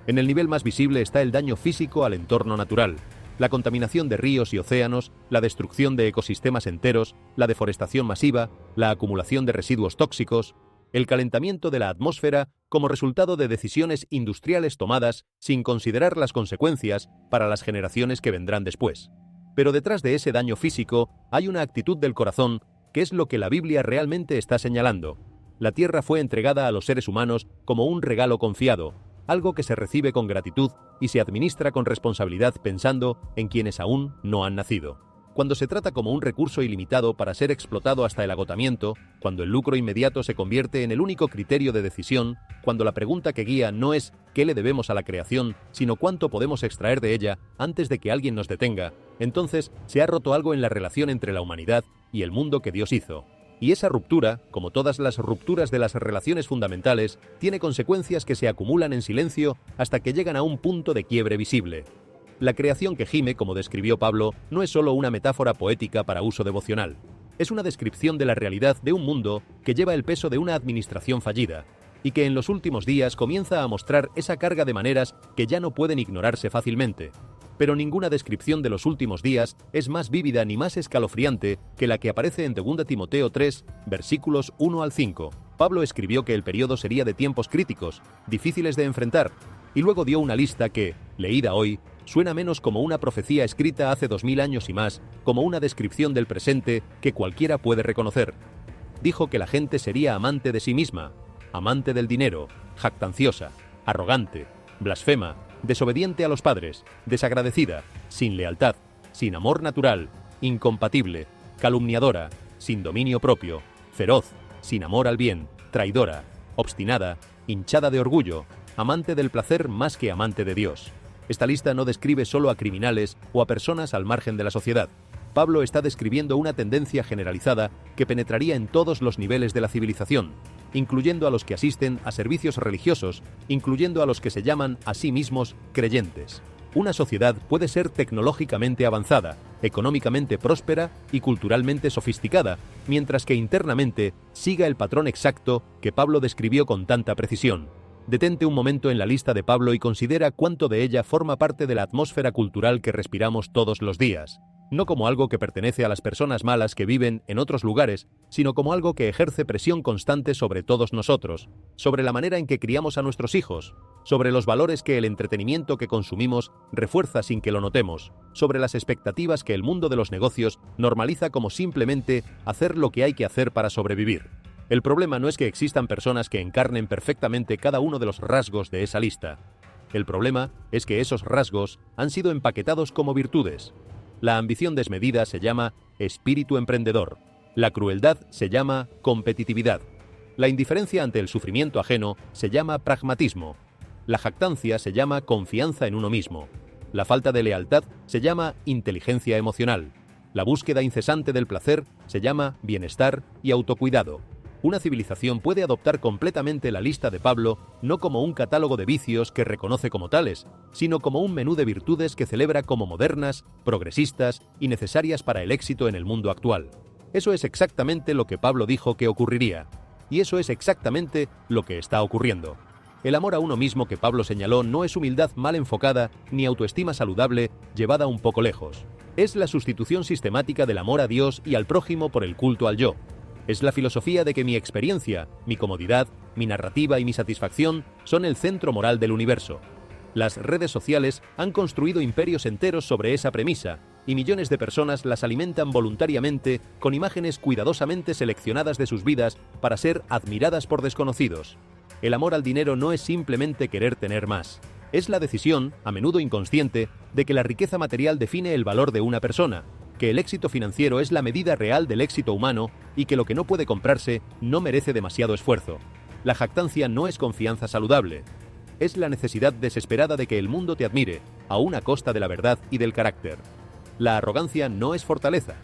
En el nivel más visible está el daño físico al entorno natural, la contaminación de ríos y océanos, la destrucción de ecosistemas enteros, la deforestación masiva, la acumulación de residuos tóxicos, el calentamiento de la atmósfera como resultado de decisiones industriales tomadas sin considerar las consecuencias para las generaciones que vendrán después. Pero detrás de ese daño físico hay una actitud del corazón que es lo que la Biblia realmente está señalando. La tierra fue entregada a los seres humanos como un regalo confiado, algo que se recibe con gratitud y se administra con responsabilidad pensando en quienes aún no han nacido. Cuando se trata como un recurso ilimitado para ser explotado hasta el agotamiento, cuando el lucro inmediato se convierte en el único criterio de decisión, cuando la pregunta que guía no es qué le debemos a la creación, sino cuánto podemos extraer de ella antes de que alguien nos detenga, entonces se ha roto algo en la relación entre la humanidad y el mundo que Dios hizo. Y esa ruptura, como todas las rupturas de las relaciones fundamentales, tiene consecuencias que se acumulan en silencio hasta que llegan a un punto de quiebre visible. La creación que gime, como describió Pablo, no es solo una metáfora poética para uso devocional. Es una descripción de la realidad de un mundo que lleva el peso de una administración fallida y que en los últimos días comienza a mostrar esa carga de maneras que ya no pueden ignorarse fácilmente. Pero ninguna descripción de los últimos días es más vívida ni más escalofriante que la que aparece en 2 Timoteo 3, versículos 1 al 5. Pablo escribió que el periodo sería de tiempos críticos, difíciles de enfrentar, y luego dio una lista que, leída hoy, suena menos como una profecía escrita hace 2000 años y más, como una descripción del presente que cualquiera puede reconocer. Dijo que la gente sería amante de sí misma, amante del dinero, jactanciosa, arrogante, blasfema, desobediente a los padres, desagradecida, sin lealtad, sin amor natural, incompatible, calumniadora, sin dominio propio, feroz, sin amor al bien, traidora, obstinada, hinchada de orgullo, amante del placer más que amante de Dios. Esta lista no describe solo a criminales o a personas al margen de la sociedad. Pablo está describiendo una tendencia generalizada que penetraría en todos los niveles de la civilización, incluyendo a los que asisten a servicios religiosos, incluyendo a los que se llaman a sí mismos creyentes. Una sociedad puede ser tecnológicamente avanzada, económicamente próspera y culturalmente sofisticada, mientras que internamente siga el patrón exacto que Pablo describió con tanta precisión. Detente un momento en la lista de Pablo y considera cuánto de ella forma parte de la atmósfera cultural que respiramos todos los días, no como algo que pertenece a las personas malas que viven en otros lugares, sino como algo que ejerce presión constante sobre todos nosotros, sobre la manera en que criamos a nuestros hijos, sobre los valores que el entretenimiento que consumimos refuerza sin que lo notemos, sobre las expectativas que el mundo de los negocios normaliza como simplemente hacer lo que hay que hacer para sobrevivir. El problema no es que existan personas que encarnen perfectamente cada uno de los rasgos de esa lista. El problema es que esos rasgos han sido empaquetados como virtudes. La ambición desmedida se llama espíritu emprendedor. La crueldad se llama competitividad. La indiferencia ante el sufrimiento ajeno se llama pragmatismo. La jactancia se llama confianza en uno mismo. La falta de lealtad se llama inteligencia emocional. La búsqueda incesante del placer se llama bienestar y autocuidado. Una civilización puede adoptar completamente la lista de Pablo no como un catálogo de vicios que reconoce como tales, sino como un menú de virtudes que celebra como modernas, progresistas y necesarias para el éxito en el mundo actual. Eso es exactamente lo que Pablo dijo que ocurriría. Y eso es exactamente lo que está ocurriendo. El amor a uno mismo que Pablo señaló no es humildad mal enfocada ni autoestima saludable llevada un poco lejos. Es la sustitución sistemática del amor a Dios y al prójimo por el culto al yo. Es la filosofía de que mi experiencia, mi comodidad, mi narrativa y mi satisfacción son el centro moral del universo. Las redes sociales han construido imperios enteros sobre esa premisa, y millones de personas las alimentan voluntariamente con imágenes cuidadosamente seleccionadas de sus vidas para ser admiradas por desconocidos. El amor al dinero no es simplemente querer tener más. Es la decisión, a menudo inconsciente, de que la riqueza material define el valor de una persona, que el éxito financiero es la medida real del éxito humano y que lo que no puede comprarse no merece demasiado esfuerzo. La jactancia no es confianza saludable. Es la necesidad desesperada de que el mundo te admire, aun a costa de la verdad y del carácter. La arrogancia no es fortaleza.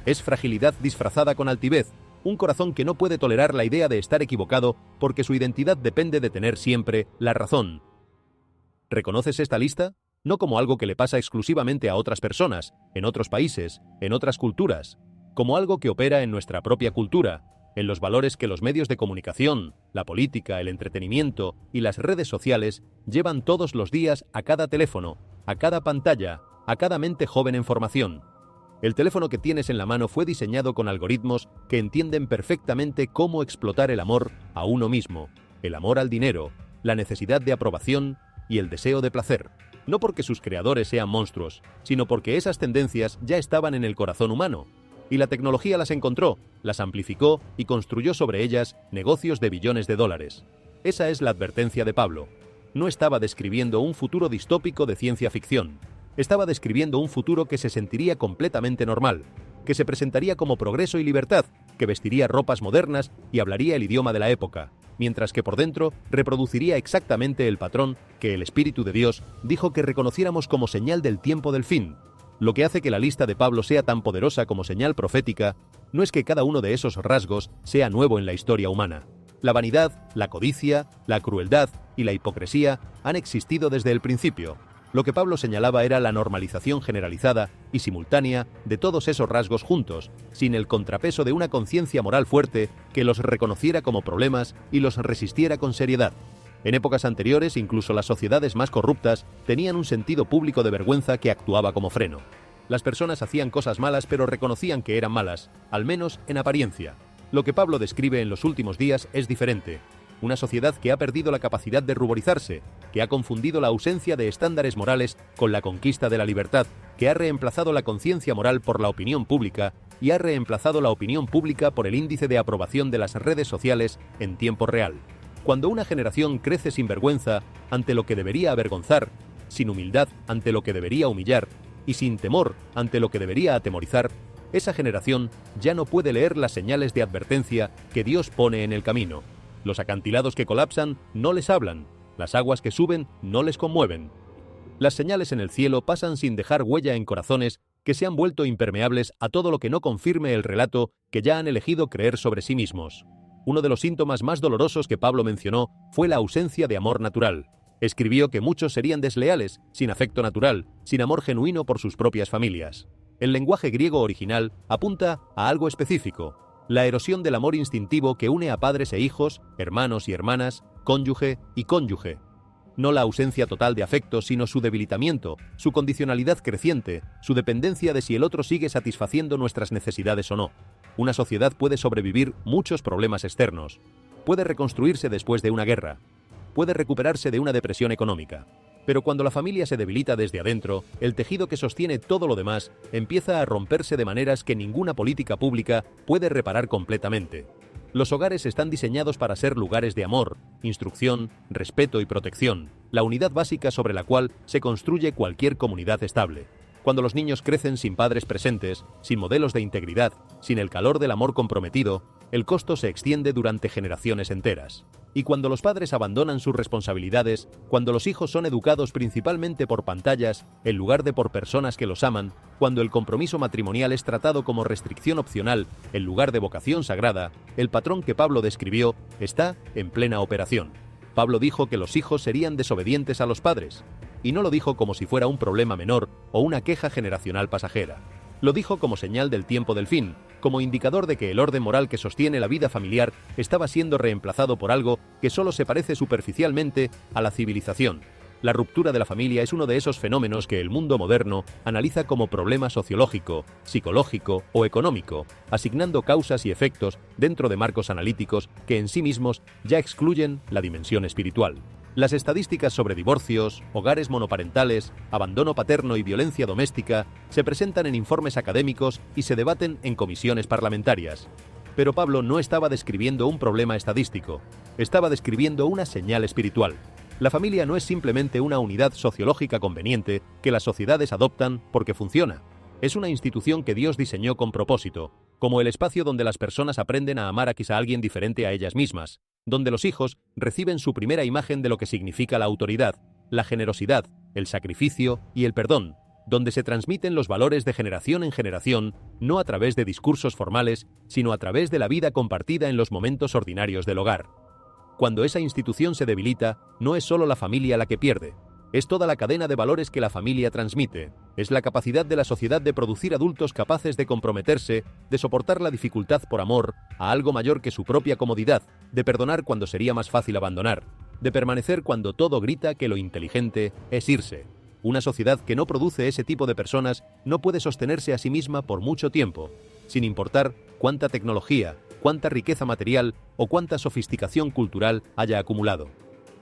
Es fragilidad disfrazada con altivez, un corazón que no puede tolerar la idea de estar equivocado porque su identidad depende de tener siempre la razón. ¿Reconoces esta lista? No como algo que le pasa exclusivamente a otras personas, en otros países, en otras culturas, como algo que opera en nuestra propia cultura, en los valores que los medios de comunicación, la política, el entretenimiento y las redes sociales llevan todos los días a cada teléfono, a cada pantalla, a cada mente joven en formación. El teléfono que tienes en la mano fue diseñado con algoritmos que entienden perfectamente cómo explotar el amor a uno mismo, el amor al dinero, la necesidad de aprobación y el deseo de placer. no porque sus creadores sean monstruos, sino porque esas tendencias ya estaban en el corazón humano. Y la tecnología las encontró, las amplificó y construyó sobre ellas negocios de billones de dólares. Esa es la advertencia de Pablo. No estaba describiendo un futuro distópico de ciencia ficción. Estaba describiendo un futuro que se sentiría completamente normal, que se presentaría como progreso y libertad, que vestiría ropas modernas y hablaría el idioma de la época, mientras que por dentro reproduciría exactamente el patrón que el Espíritu de Dios dijo que reconociéramos como señal del tiempo del fin. Lo que hace que la lista de Pablo sea tan poderosa como señal profética no es que cada uno de esos rasgos sea nuevo en la historia humana. La vanidad, la codicia, la crueldad y la hipocresía han existido desde el principio. Lo que Pablo señalaba era la normalización generalizada y simultánea de todos esos rasgos juntos, sin el contrapeso de una conciencia moral fuerte que los reconociera como problemas y los resistiera con seriedad. En épocas anteriores, incluso las sociedades más corruptas tenían un sentido público de vergüenza que actuaba como freno. Las personas hacían cosas malas pero reconocían que eran malas, al menos en apariencia. Lo que Pablo describe en los últimos días es diferente. Una sociedad que ha perdido la capacidad de ruborizarse, que ha confundido la ausencia de estándares morales con la conquista de la libertad, que ha reemplazado la conciencia moral por la opinión pública y ha reemplazado la opinión pública por el índice de aprobación de las redes sociales en tiempo real. Cuando una generación crece sin vergüenza ante lo que debería avergonzar, sin humildad ante lo que debería humillar y sin temor ante lo que debería atemorizar, esa generación ya no puede leer las señales de advertencia que Dios pone en el camino. Los acantilados que colapsan no les hablan, las aguas que suben no les conmueven. Las señales en el cielo pasan sin dejar huella en corazones que se han vuelto impermeables a todo lo que no confirme el relato que ya han elegido creer sobre sí mismos. Uno de los síntomas más dolorosos que Pablo mencionó fue la ausencia de amor natural. Escribió que muchos serían desleales, sin afecto natural, sin amor genuino por sus propias familias. El lenguaje griego original apunta a algo específico: la erosión del amor instintivo que une a padres e hijos, hermanos y hermanas, cónyuge y cónyuge. No la ausencia total de afecto, sino su debilitamiento, su condicionalidad creciente, su dependencia de si el otro sigue satisfaciendo nuestras necesidades o no. Una sociedad puede sobrevivir muchos problemas externos, puede reconstruirse después de una guerra, puede recuperarse de una depresión económica. Pero cuando la familia se debilita desde adentro, el tejido que sostiene todo lo demás empieza a romperse de maneras que ninguna política pública puede reparar completamente. Los hogares están diseñados para ser lugares de amor, instrucción, respeto y protección, la unidad básica sobre la cual se construye cualquier comunidad estable. Cuando los niños crecen sin padres presentes, sin modelos de integridad, sin el calor del amor comprometido, el costo se extiende durante generaciones enteras. Y cuando los padres abandonan sus responsabilidades, cuando los hijos son educados principalmente por pantallas, en lugar de por personas que los aman, cuando el compromiso matrimonial es tratado como restricción opcional en lugar de vocación sagrada, el patrón que Pablo describió está en plena operación. Pablo dijo que los hijos serían desobedientes a los padres, y no lo dijo como si fuera un problema menor o una queja generacional pasajera. Lo dijo como señal del tiempo del fin, como indicador de que el orden moral que sostiene la vida familiar estaba siendo reemplazado por algo que solo se parece superficialmente a la civilización. La ruptura de la familia es uno de esos fenómenos que el mundo moderno analiza como problema sociológico, psicológico o económico, asignando causas y efectos dentro de marcos analíticos que en sí mismos ya excluyen la dimensión espiritual. Las estadísticas sobre divorcios, hogares monoparentales, abandono paterno y violencia doméstica se presentan en informes académicos y se debaten en comisiones parlamentarias. Pero Pablo no estaba describiendo un problema estadístico, estaba describiendo una señal espiritual. La familia no es simplemente una unidad sociológica conveniente que las sociedades adoptan porque funciona. Es una institución que Dios diseñó con propósito, como el espacio donde las personas aprenden a amar a quizá alguien diferente a ellas mismas, donde los hijos reciben su primera imagen de lo que significa la autoridad, la generosidad, el sacrificio y el perdón, donde se transmiten los valores de generación en generación, no a través de discursos formales, sino a través de la vida compartida en los momentos ordinarios del hogar. Cuando esa institución se debilita, no es solo la familia la que pierde, es toda la cadena de valores que la familia transmite, es la capacidad de la sociedad de producir adultos capaces de comprometerse, de soportar la dificultad por amor a algo mayor que su propia comodidad, de perdonar cuando sería más fácil abandonar, de permanecer cuando todo grita que lo inteligente es irse. Una sociedad que no produce ese tipo de personas no puede sostenerse a sí misma por mucho tiempo, sin importar cuánta tecnología, cuánta riqueza material o cuánta sofisticación cultural haya acumulado.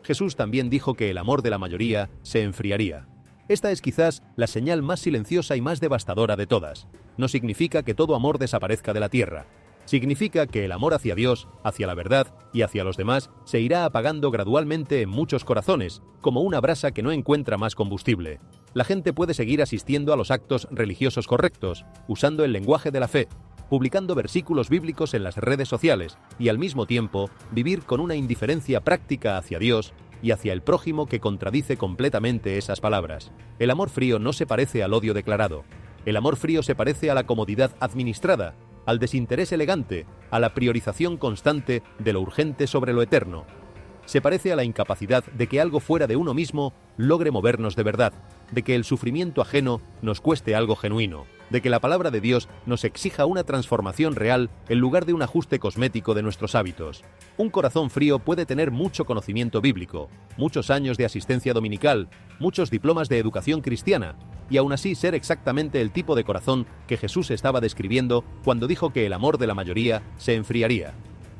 Jesús también dijo que el amor de la mayoría se enfriaría. Esta es quizás la señal más silenciosa y más devastadora de todas. No significa que todo amor desaparezca de la tierra. Significa que el amor hacia Dios, hacia la verdad y hacia los demás se irá apagando gradualmente en muchos corazones, como una brasa que no encuentra más combustible. La gente puede seguir asistiendo a los actos religiosos correctos, usando el lenguaje de la fe, publicando versículos bíblicos en las redes sociales y al mismo tiempo vivir con una indiferencia práctica hacia Dios y hacia el prójimo que contradice completamente esas palabras. El amor frío no se parece al odio declarado. El amor frío se parece a la comodidad administrada, al desinterés elegante, a la priorización constante de lo urgente sobre lo eterno. Se parece a la incapacidad de que algo fuera de uno mismo logre movernos de verdad, de que el sufrimiento ajeno nos cueste algo genuino, de que la palabra de Dios nos exija una transformación real en lugar de un ajuste cosmético de nuestros hábitos. Un corazón frío puede tener mucho conocimiento bíblico, muchos años de asistencia dominical, muchos diplomas de educación cristiana, y aún así ser exactamente el tipo de corazón que Jesús estaba describiendo cuando dijo que el amor de la mayoría se enfriaría.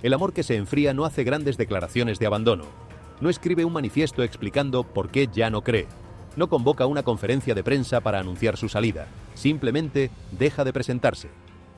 El amor que se enfría no hace grandes declaraciones de abandono. No escribe un manifiesto explicando por qué ya no cree. No convoca una conferencia de prensa para anunciar su salida. Simplemente deja de presentarse.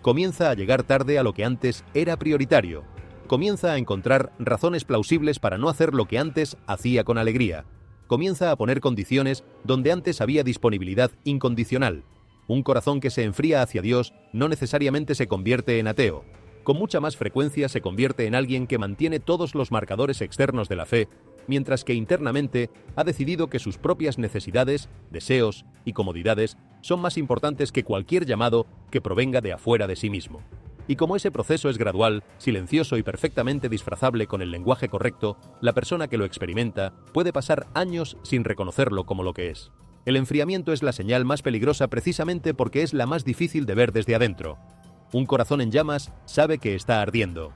Comienza a llegar tarde a lo que antes era prioritario. Comienza a encontrar razones plausibles para no hacer lo que antes hacía con alegría. Comienza a poner condiciones donde antes había disponibilidad incondicional. Un corazón que se enfría hacia Dios no necesariamente se convierte en ateo. Con mucha más frecuencia se convierte en alguien que mantiene todos los marcadores externos de la fe, mientras que internamente ha decidido que sus propias necesidades, deseos y comodidades son más importantes que cualquier llamado que provenga de afuera de sí mismo. Y como ese proceso es gradual, silencioso y perfectamente disfrazable con el lenguaje correcto, la persona que lo experimenta puede pasar años sin reconocerlo como lo que es. El enfriamiento es la señal más peligrosa precisamente porque es la más difícil de ver desde adentro. Un corazón en llamas sabe que está ardiendo.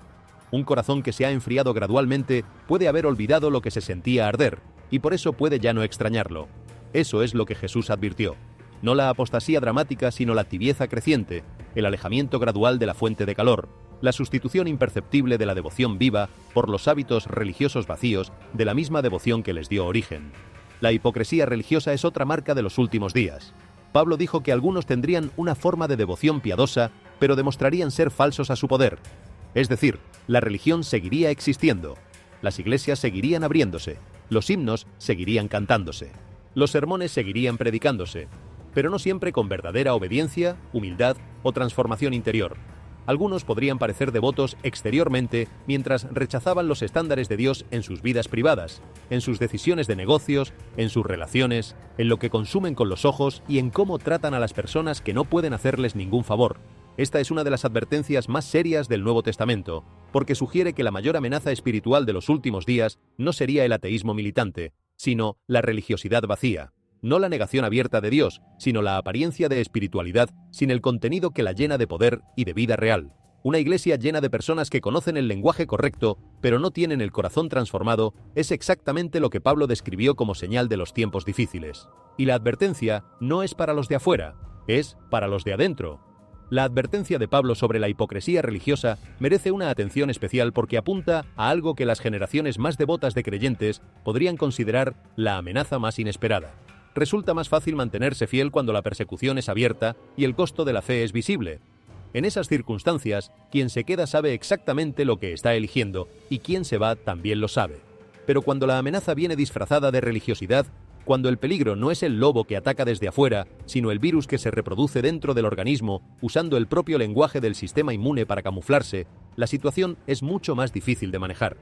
Un corazón que se ha enfriado gradualmente puede haber olvidado lo que se sentía arder, y por eso puede ya no extrañarlo. Eso es lo que Jesús advirtió. No la apostasía dramática, sino la tibieza creciente, el alejamiento gradual de la fuente de calor, la sustitución imperceptible de la devoción viva por los hábitos religiosos vacíos de la misma devoción que les dio origen. La hipocresía religiosa es otra marca de los últimos días. Pablo dijo que algunos tendrían una forma de devoción piadosa, pero demostrarían ser falsos a su poder. Es decir, la religión seguiría existiendo, las iglesias seguirían abriéndose, los himnos seguirían cantándose, los sermones seguirían predicándose, pero no siempre con verdadera obediencia, humildad o transformación interior. Algunos podrían parecer devotos exteriormente mientras rechazaban los estándares de Dios en sus vidas privadas, en sus decisiones de negocios, en sus relaciones, en lo que consumen con los ojos y en cómo tratan a las personas que no pueden hacerles ningún favor. Esta es una de las advertencias más serias del Nuevo Testamento, porque sugiere que la mayor amenaza espiritual de los últimos días no sería el ateísmo militante, sino la religiosidad vacía. No la negación abierta de Dios, sino la apariencia de espiritualidad sin el contenido que la llena de poder y de vida real. Una iglesia llena de personas que conocen el lenguaje correcto, pero no tienen el corazón transformado, es exactamente lo que Pablo describió como señal de los tiempos difíciles. Y la advertencia no es para los de afuera, es para los de adentro. La advertencia de Pablo sobre la hipocresía religiosa merece una atención especial porque apunta a algo que las generaciones más devotas de creyentes podrían considerar la amenaza más inesperada. Resulta más fácil mantenerse fiel cuando la persecución es abierta y el costo de la fe es visible. En esas circunstancias, quien se queda sabe exactamente lo que está eligiendo y quien se va también lo sabe. Pero cuando la amenaza viene disfrazada de religiosidad, cuando el peligro no es el lobo que ataca desde afuera, sino el virus que se reproduce dentro del organismo usando el propio lenguaje del sistema inmune para camuflarse, la situación es mucho más difícil de manejar.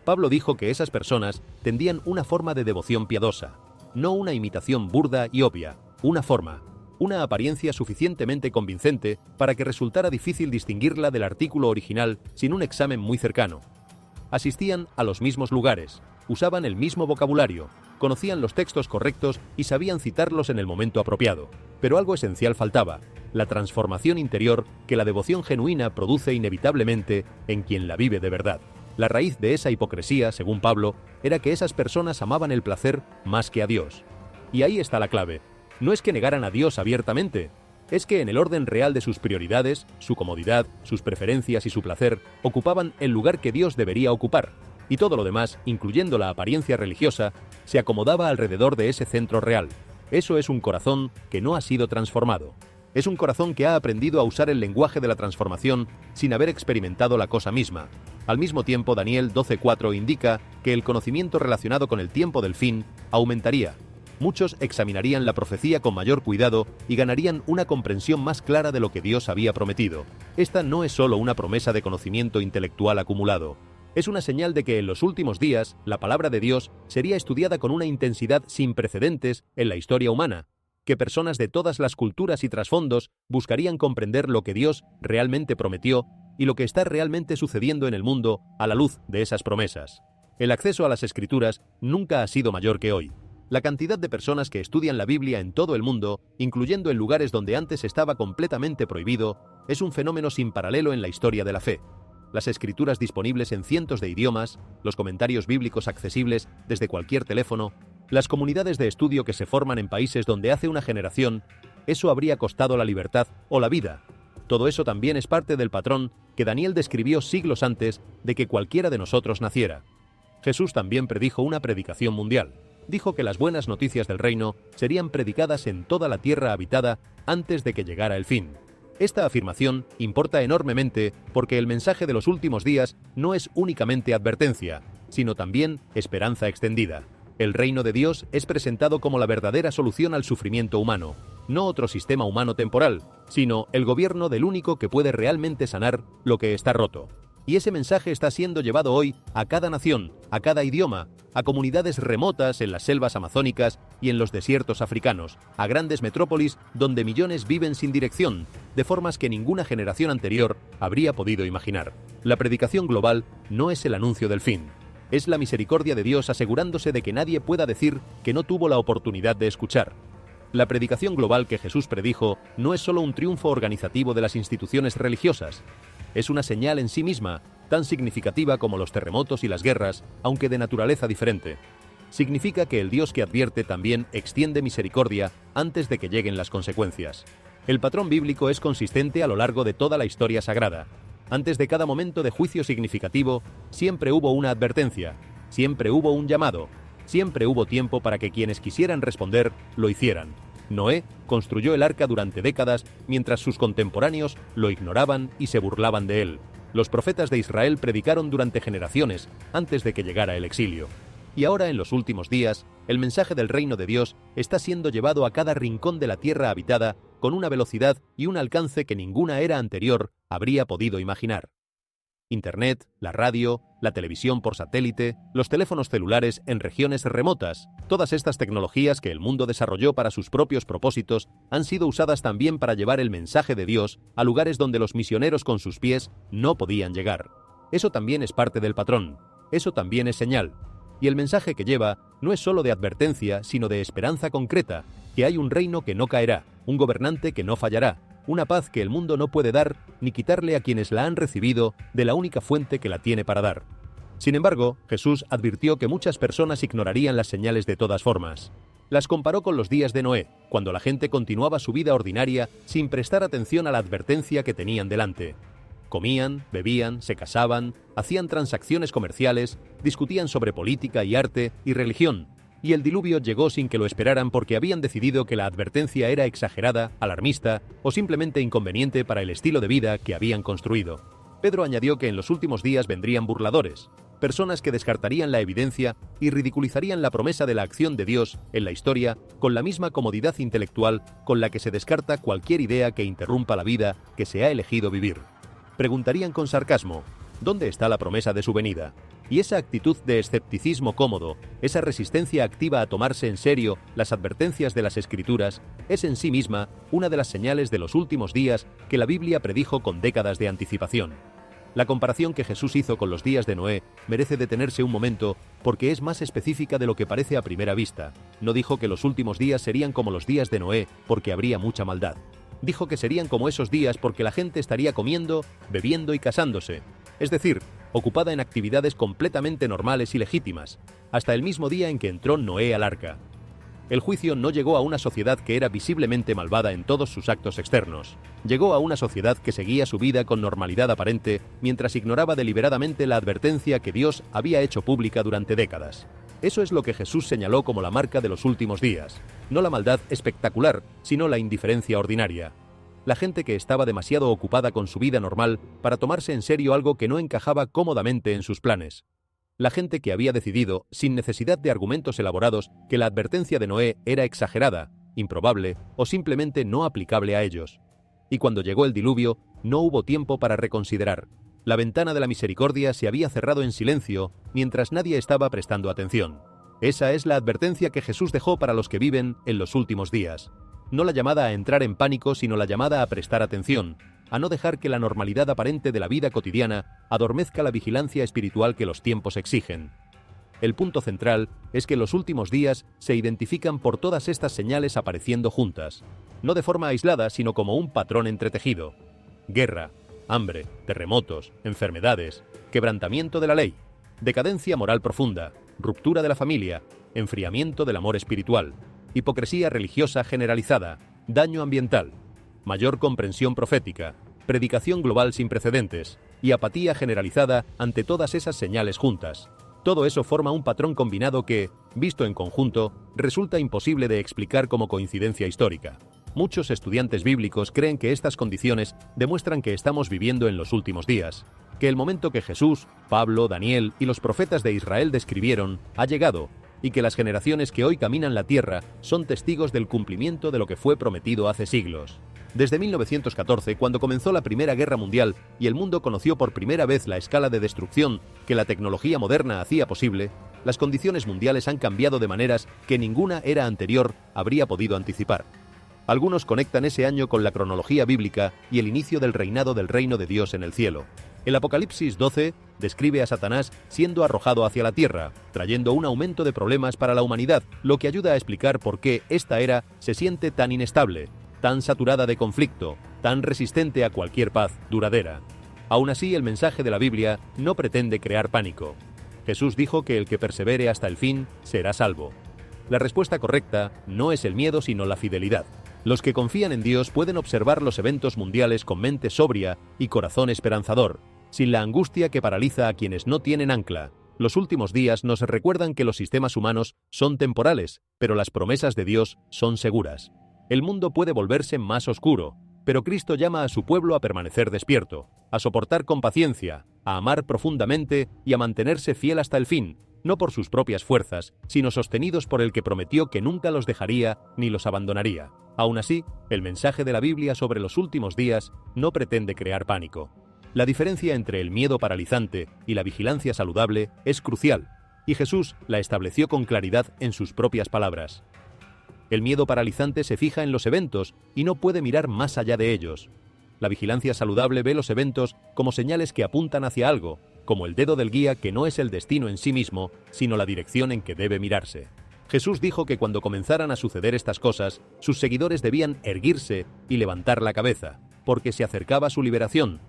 Pablo dijo que esas personas tendían una forma de devoción piadosa, no una imitación burda y obvia, una forma, una apariencia suficientemente convincente para que resultara difícil distinguirla del artículo original sin un examen muy cercano. Asistían a los mismos lugares, usaban el mismo vocabulario, conocían los textos correctos y sabían citarlos en el momento apropiado. Pero algo esencial faltaba, la transformación interior que la devoción genuina produce inevitablemente en quien la vive de verdad. La raíz de esa hipocresía, según Pablo, era que esas personas amaban el placer más que a Dios. Y ahí está la clave. No es que negaran a Dios abiertamente, es que en el orden real de sus prioridades, su comodidad, sus preferencias y su placer, ocupaban el lugar que Dios debería ocupar, y todo lo demás, incluyendo la apariencia religiosa, se acomodaba alrededor de ese centro real. Eso es un corazón que no ha sido transformado. Es un corazón que ha aprendido a usar el lenguaje de la transformación sin haber experimentado la cosa misma. Al mismo tiempo, Daniel 12:4 indica que el conocimiento relacionado con el tiempo del fin aumentaría. Muchos examinarían la profecía con mayor cuidado y ganarían una comprensión más clara de lo que Dios había prometido. Esta no es solo una promesa de conocimiento intelectual acumulado. Es una señal de que en los últimos días la palabra de Dios sería estudiada con una intensidad sin precedentes en la historia humana, que personas de todas las culturas y trasfondos buscarían comprender lo que Dios realmente prometió y lo que está realmente sucediendo en el mundo a la luz de esas promesas. El acceso a las Escrituras nunca ha sido mayor que hoy. La cantidad de personas que estudian la Biblia en todo el mundo, incluyendo en lugares donde antes estaba completamente prohibido, es un fenómeno sin paralelo en la historia de la fe. Las escrituras disponibles en cientos de idiomas, los comentarios bíblicos accesibles desde cualquier teléfono, las comunidades de estudio que se forman en países donde hace una generación, eso habría costado la libertad o la vida. Todo eso también es parte del patrón que Daniel describió siglos antes de que cualquiera de nosotros naciera. Jesús también predijo una predicación mundial. Dijo que las buenas noticias del reino serían predicadas en toda la tierra habitada antes de que llegara el fin. Esta afirmación importa enormemente porque el mensaje de los últimos días no es únicamente advertencia, sino también esperanza extendida. El reino de Dios es presentado como la verdadera solución al sufrimiento humano, no otro sistema humano temporal, sino el gobierno del único que puede realmente sanar lo que está roto. Y ese mensaje está siendo llevado hoy a cada nación, a cada idioma, a comunidades remotas en las selvas amazónicas y en los desiertos africanos, a grandes metrópolis donde millones viven sin dirección, de formas que ninguna generación anterior habría podido imaginar. La predicación global no es el anuncio del fin. Es la misericordia de Dios asegurándose de que nadie pueda decir que no tuvo la oportunidad de escuchar. La predicación global que Jesús predijo no es solo un triunfo organizativo de las instituciones religiosas. Es una señal en sí misma, tan significativa como los terremotos y las guerras, aunque de naturaleza diferente. Significa que el Dios que advierte también extiende misericordia antes de que lleguen las consecuencias. El patrón bíblico es consistente a lo largo de toda la historia sagrada. Antes de cada momento de juicio significativo, siempre hubo una advertencia, siempre hubo un llamado, siempre hubo tiempo para que quienes quisieran responder lo hicieran. Noé construyó el arca durante décadas mientras sus contemporáneos lo ignoraban y se burlaban de él. Los profetas de Israel predicaron durante generaciones antes de que llegara el exilio. Y ahora, en los últimos días, el mensaje del reino de Dios está siendo llevado a cada rincón de la tierra habitada con una velocidad y un alcance que ninguna era anterior habría podido imaginar. Internet, la radio, la televisión por satélite, los teléfonos celulares en regiones remotas, todas estas tecnologías que el mundo desarrolló para sus propios propósitos han sido usadas también para llevar el mensaje de Dios a lugares donde los misioneros con sus pies no podían llegar. Eso también es parte del patrón, eso también es señal. Y el mensaje que lleva no es solo de advertencia, sino de esperanza concreta, que hay un reino que no caerá, un gobernante que no fallará, una paz que el mundo no puede dar ni quitarle a quienes la han recibido de la única fuente que la tiene para dar. Sin embargo, Jesús advirtió que muchas personas ignorarían las señales de todas formas. Las comparó con los días de Noé, cuando la gente continuaba su vida ordinaria sin prestar atención a la advertencia que tenían delante. Comían, bebían, se casaban, hacían transacciones comerciales, discutían sobre política y arte y religión, y el diluvio llegó sin que lo esperaran porque habían decidido que la advertencia era exagerada, alarmista o simplemente inconveniente para el estilo de vida que habían construido. Pedro añadió que en los últimos días vendrían burladores, personas que descartarían la evidencia y ridiculizarían la promesa de la acción de Dios en la historia con la misma comodidad intelectual con la que se descarta cualquier idea que interrumpa la vida que se ha elegido vivir. Preguntarían con sarcasmo, ¿dónde está la promesa de su venida? Y esa actitud de escepticismo cómodo, esa resistencia activa a tomarse en serio las advertencias de las Escrituras, es en sí misma una de las señales de los últimos días que la Biblia predijo con décadas de anticipación. La comparación que Jesús hizo con los días de Noé merece detenerse un momento porque es más específica de lo que parece a primera vista. No dijo que los últimos días serían como los días de Noé porque habría mucha maldad. Dijo que serían como esos días porque la gente estaría comiendo, bebiendo y casándose. Es decir, ocupada en actividades completamente normales y legítimas, hasta el mismo día en que entró Noé al arca. El juicio no llegó a una sociedad que era visiblemente malvada en todos sus actos externos. Llegó a una sociedad que seguía su vida con normalidad aparente mientras ignoraba deliberadamente la advertencia que Dios había hecho pública durante décadas. Eso es lo que Jesús señaló como la marca de los últimos días. No la maldad espectacular, sino la indiferencia ordinaria. La gente que estaba demasiado ocupada con su vida normal para tomarse en serio algo que no encajaba cómodamente en sus planes. La gente que había decidido, sin necesidad de argumentos elaborados, que la advertencia de Noé era exagerada, improbable o simplemente no aplicable a ellos. Y cuando llegó el diluvio, no hubo tiempo para reconsiderar. La ventana de la misericordia se había cerrado en silencio mientras nadie estaba prestando atención. Esa es la advertencia que Jesús dejó para los que viven en los últimos días. No la llamada a entrar en pánico, sino la llamada a prestar atención, a no dejar que la normalidad aparente de la vida cotidiana adormezca la vigilancia espiritual que los tiempos exigen. El punto central es que los últimos días se identifican por todas estas señales apareciendo juntas, no de forma aislada, sino como un patrón entretejido. Guerra, hambre, terremotos, enfermedades, quebrantamiento de la ley, decadencia moral profunda, ruptura de la familia, enfriamiento del amor espiritual, hipocresía religiosa generalizada, daño ambiental, mayor comprensión profética, predicación global sin precedentes y apatía generalizada ante todas esas señales juntas. Todo eso forma un patrón combinado que, visto en conjunto, resulta imposible de explicar como coincidencia histórica. Muchos estudiantes bíblicos creen que estas condiciones demuestran que estamos viviendo en los últimos días, que el momento que Jesús, Pablo, Daniel y los profetas de Israel describieron ha llegado, y que las generaciones que hoy caminan la tierra son testigos del cumplimiento de lo que fue prometido hace siglos. Desde 1914, cuando comenzó la Primera Guerra Mundial y el mundo conoció por primera vez la escala de destrucción que la tecnología moderna hacía posible, las condiciones mundiales han cambiado de maneras que ninguna era anterior habría podido anticipar. Algunos conectan ese año con la cronología bíblica y el inicio del reinado del reino de Dios en el cielo. El Apocalipsis 12 describe a Satanás siendo arrojado hacia la tierra, trayendo un aumento de problemas para la humanidad, lo que ayuda a explicar por qué esta era se siente tan inestable, tan saturada de conflicto, tan resistente a cualquier paz duradera. Aún así, el mensaje de la Biblia no pretende crear pánico. Jesús dijo que el que persevere hasta el fin será salvo. La respuesta correcta no es el miedo, sino la fidelidad. Los que confían en Dios pueden observar los eventos mundiales con mente sobria y corazón esperanzador, sin la angustia que paraliza a quienes no tienen ancla. Los últimos días nos recuerdan que los sistemas humanos son temporales, pero las promesas de Dios son seguras. El mundo puede volverse más oscuro, pero Cristo llama a su pueblo a permanecer despierto, a soportar con paciencia, a amar profundamente y a mantenerse fiel hasta el fin, no por sus propias fuerzas, sino sostenidos por el que prometió que nunca los dejaría ni los abandonaría. Aún así, el mensaje de la Biblia sobre los últimos días no pretende crear pánico. La diferencia entre el miedo paralizante y la vigilancia saludable es crucial, y Jesús la estableció con claridad en sus propias palabras. El miedo paralizante se fija en los eventos y no puede mirar más allá de ellos. La vigilancia saludable ve los eventos como señales que apuntan hacia algo, como el dedo del guía que no es el destino en sí mismo, sino la dirección en que debe mirarse. Jesús dijo que cuando comenzaran a suceder estas cosas, sus seguidores debían erguirse y levantar la cabeza, porque se acercaba su liberación.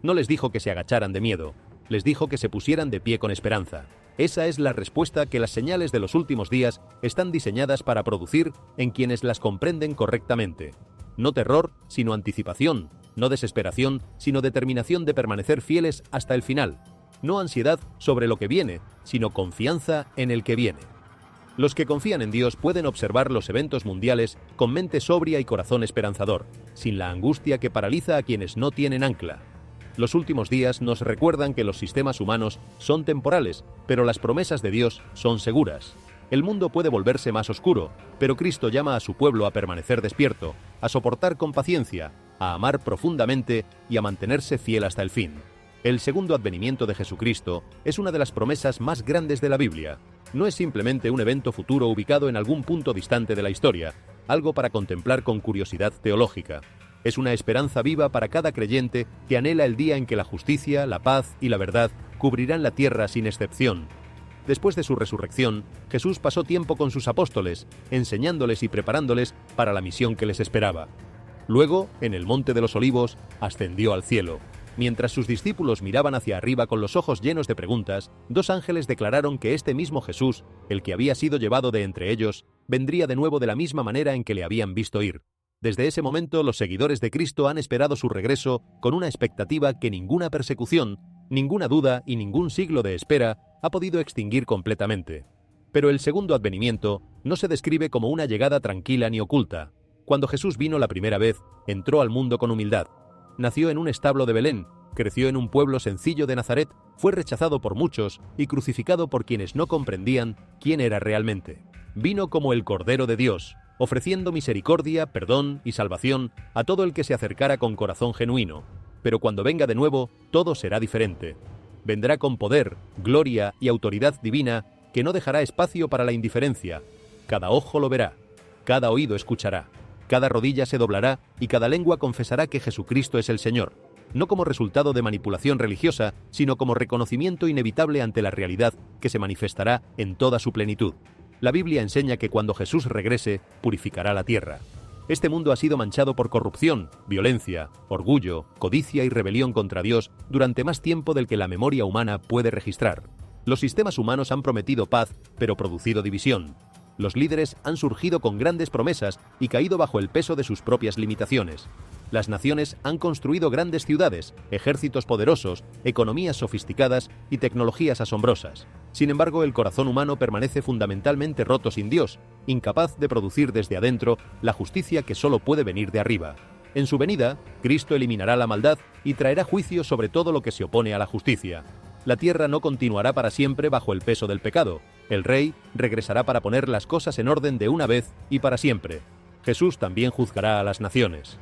No les dijo que se agacharan de miedo, les dijo que se pusieran de pie con esperanza. Esa es la respuesta que las señales de los últimos días están diseñadas para producir en quienes las comprenden correctamente. No terror, sino anticipación, no desesperación, sino determinación de permanecer fieles hasta el final. No ansiedad sobre lo que viene, sino confianza en el que viene. Los que confían en Dios pueden observar los eventos mundiales con mente sobria y corazón esperanzador, sin la angustia que paraliza a quienes no tienen ancla. Los últimos días nos recuerdan que los sistemas humanos son temporales, pero las promesas de Dios son seguras. El mundo puede volverse más oscuro, pero Cristo llama a su pueblo a permanecer despierto, a soportar con paciencia, a amar profundamente y a mantenerse fiel hasta el fin. El segundo advenimiento de Jesucristo es una de las promesas más grandes de la Biblia. No es simplemente un evento futuro ubicado en algún punto distante de la historia, algo para contemplar con curiosidad teológica. Es una esperanza viva para cada creyente que anhela el día en que la justicia, la paz y la verdad cubrirán la tierra sin excepción. Después de su resurrección, Jesús pasó tiempo con sus apóstoles, enseñándoles y preparándoles para la misión que les esperaba. Luego, en el Monte de los Olivos, ascendió al cielo. Mientras sus discípulos miraban hacia arriba con los ojos llenos de preguntas, dos ángeles declararon que este mismo Jesús, el que había sido llevado de entre ellos, vendría de nuevo de la misma manera en que le habían visto ir. Desde ese momento, los seguidores de Cristo han esperado su regreso con una expectativa que ninguna persecución, ninguna duda y ningún siglo de espera ha podido extinguir completamente. Pero el segundo advenimiento no se describe como una llegada tranquila ni oculta. Cuando Jesús vino la primera vez, entró al mundo con humildad. Nació en un establo de Belén, creció en un pueblo sencillo de Nazaret, fue rechazado por muchos y crucificado por quienes no comprendían quién era realmente. Vino como el Cordero de Dios, ofreciendo misericordia, perdón y salvación a todo el que se acercara con corazón genuino. Pero cuando venga de nuevo, todo será diferente. Vendrá con poder, gloria y autoridad divina que no dejará espacio para la indiferencia. Cada ojo lo verá, cada oído escuchará, cada rodilla se doblará y cada lengua confesará que Jesucristo es el Señor, no como resultado de manipulación religiosa, sino como reconocimiento inevitable ante la realidad que se manifestará en toda su plenitud. La Biblia enseña que cuando Jesús regrese, purificará la tierra. Este mundo ha sido manchado por corrupción, violencia, orgullo, codicia y rebelión contra Dios durante más tiempo del que la memoria humana puede registrar. Los sistemas humanos han prometido paz, pero producido división. Los líderes han surgido con grandes promesas y caído bajo el peso de sus propias limitaciones. Las naciones han construido grandes ciudades, ejércitos poderosos, economías sofisticadas y tecnologías asombrosas. Sin embargo, el corazón humano permanece fundamentalmente roto sin Dios, incapaz de producir desde adentro la justicia que solo puede venir de arriba. En su venida, Cristo eliminará la maldad y traerá juicio sobre todo lo que se opone a la justicia. La tierra no continuará para siempre bajo el peso del pecado. El Rey regresará para poner las cosas en orden de una vez y para siempre. Jesús también juzgará a las naciones.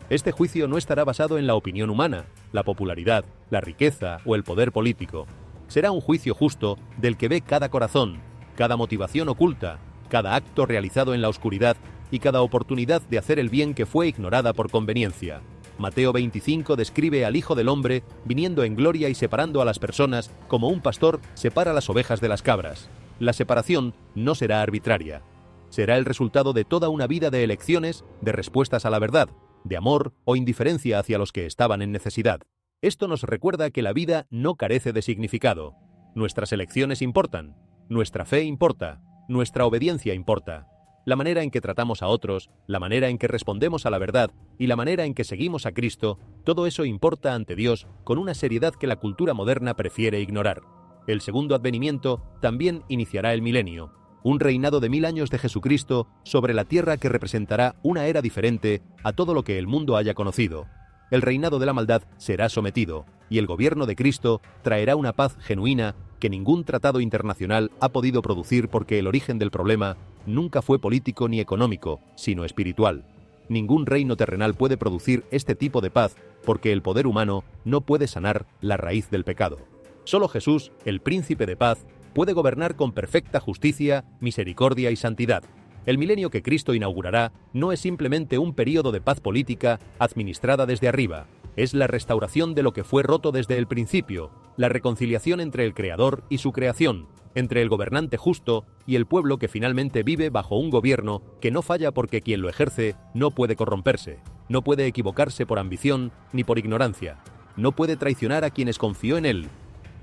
Este juicio no estará basado en la opinión humana, la popularidad, la riqueza o el poder político. Será un juicio justo del que ve cada corazón, cada motivación oculta, cada acto realizado en la oscuridad y cada oportunidad de hacer el bien que fue ignorada por conveniencia. Mateo 25 describe al Hijo del Hombre viniendo en gloria y separando a las personas como un pastor separa las ovejas de las cabras. La separación no será arbitraria. Será el resultado de toda una vida de elecciones, de respuestas a la verdad, de amor o indiferencia hacia los que estaban en necesidad. Esto nos recuerda que la vida no carece de significado. Nuestras elecciones importan, nuestra fe importa, nuestra obediencia importa. La manera en que tratamos a otros, la manera en que respondemos a la verdad y la manera en que seguimos a Cristo, todo eso importa ante Dios con una seriedad que la cultura moderna prefiere ignorar. El segundo advenimiento también iniciará el milenio, un reinado de 1000 años de Jesucristo sobre la tierra que representará una era diferente a todo lo que el mundo haya conocido. El reinado de la maldad será sometido, y el gobierno de Cristo traerá una paz genuina que ningún tratado internacional ha podido producir porque el origen del problema nunca fue político ni económico, sino espiritual. Ningún reino terrenal puede producir este tipo de paz porque el poder humano no puede sanar la raíz del pecado. Solo Jesús, el príncipe de paz, puede gobernar con perfecta justicia, misericordia y santidad. El milenio que Cristo inaugurará no es simplemente un período de paz política administrada desde arriba. Es la restauración de lo que fue roto desde el principio, la reconciliación entre el Creador y su creación, entre el gobernante justo y el pueblo que finalmente vive bajo un gobierno que no falla porque quien lo ejerce no puede corromperse, no puede equivocarse por ambición ni por ignorancia, no puede traicionar a quienes confió en él.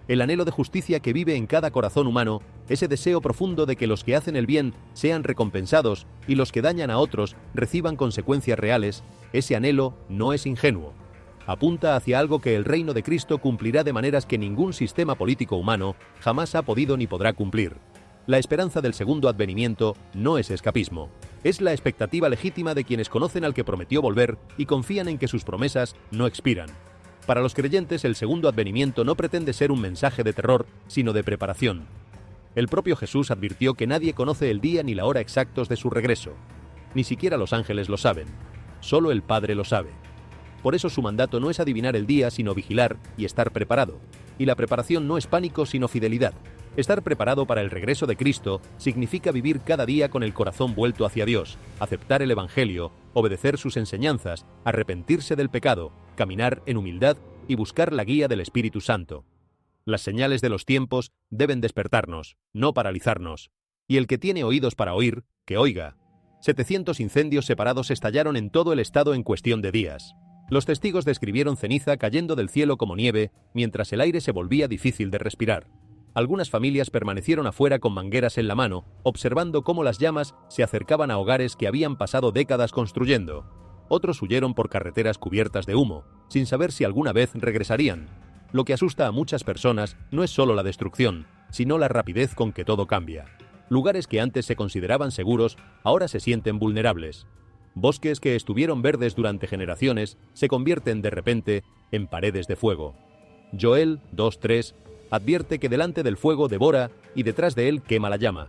El anhelo de justicia que vive en cada corazón humano, ese deseo profundo de que los que hacen el bien sean recompensados y los que dañan a otros reciban consecuencias reales, ese anhelo no es ingenuo. Apunta hacia algo que el reino de Cristo cumplirá de maneras que ningún sistema político humano jamás ha podido ni podrá cumplir. La esperanza del segundo advenimiento no es escapismo. Es la expectativa legítima de quienes conocen al que prometió volver y confían en que sus promesas no expiran. Para los creyentes, el segundo advenimiento no pretende ser un mensaje de terror, sino de preparación. El propio Jesús advirtió que nadie conoce el día ni la hora exactos de su regreso. Ni siquiera los ángeles lo saben. Solo el Padre lo sabe. Por eso su mandato no es adivinar el día, sino vigilar y estar preparado. Y la preparación no es pánico, sino fidelidad. Estar preparado para el regreso de Cristo significa vivir cada día con el corazón vuelto hacia Dios, aceptar el Evangelio, obedecer sus enseñanzas, arrepentirse del pecado, caminar en humildad y buscar la guía del Espíritu Santo. Las señales de los tiempos deben despertarnos, no paralizarnos. Y el que tiene oídos para oír, que oiga. 700 incendios separados estallaron en todo el estado en cuestión de días. Los testigos describieron ceniza cayendo del cielo como nieve, mientras el aire se volvía difícil de respirar. Algunas familias permanecieron afuera con mangueras en la mano, observando cómo las llamas se acercaban a hogares que habían pasado décadas construyendo. Otros huyeron por carreteras cubiertas de humo, sin saber si alguna vez regresarían. Lo que asusta a muchas personas no es solo la destrucción, sino la rapidez con que todo cambia. Lugares que antes se consideraban seguros, ahora se sienten vulnerables. Bosques que estuvieron verdes durante generaciones se convierten de repente en paredes de fuego. Joel 2:3 advierte que delante del fuego devora y detrás de él quema la llama.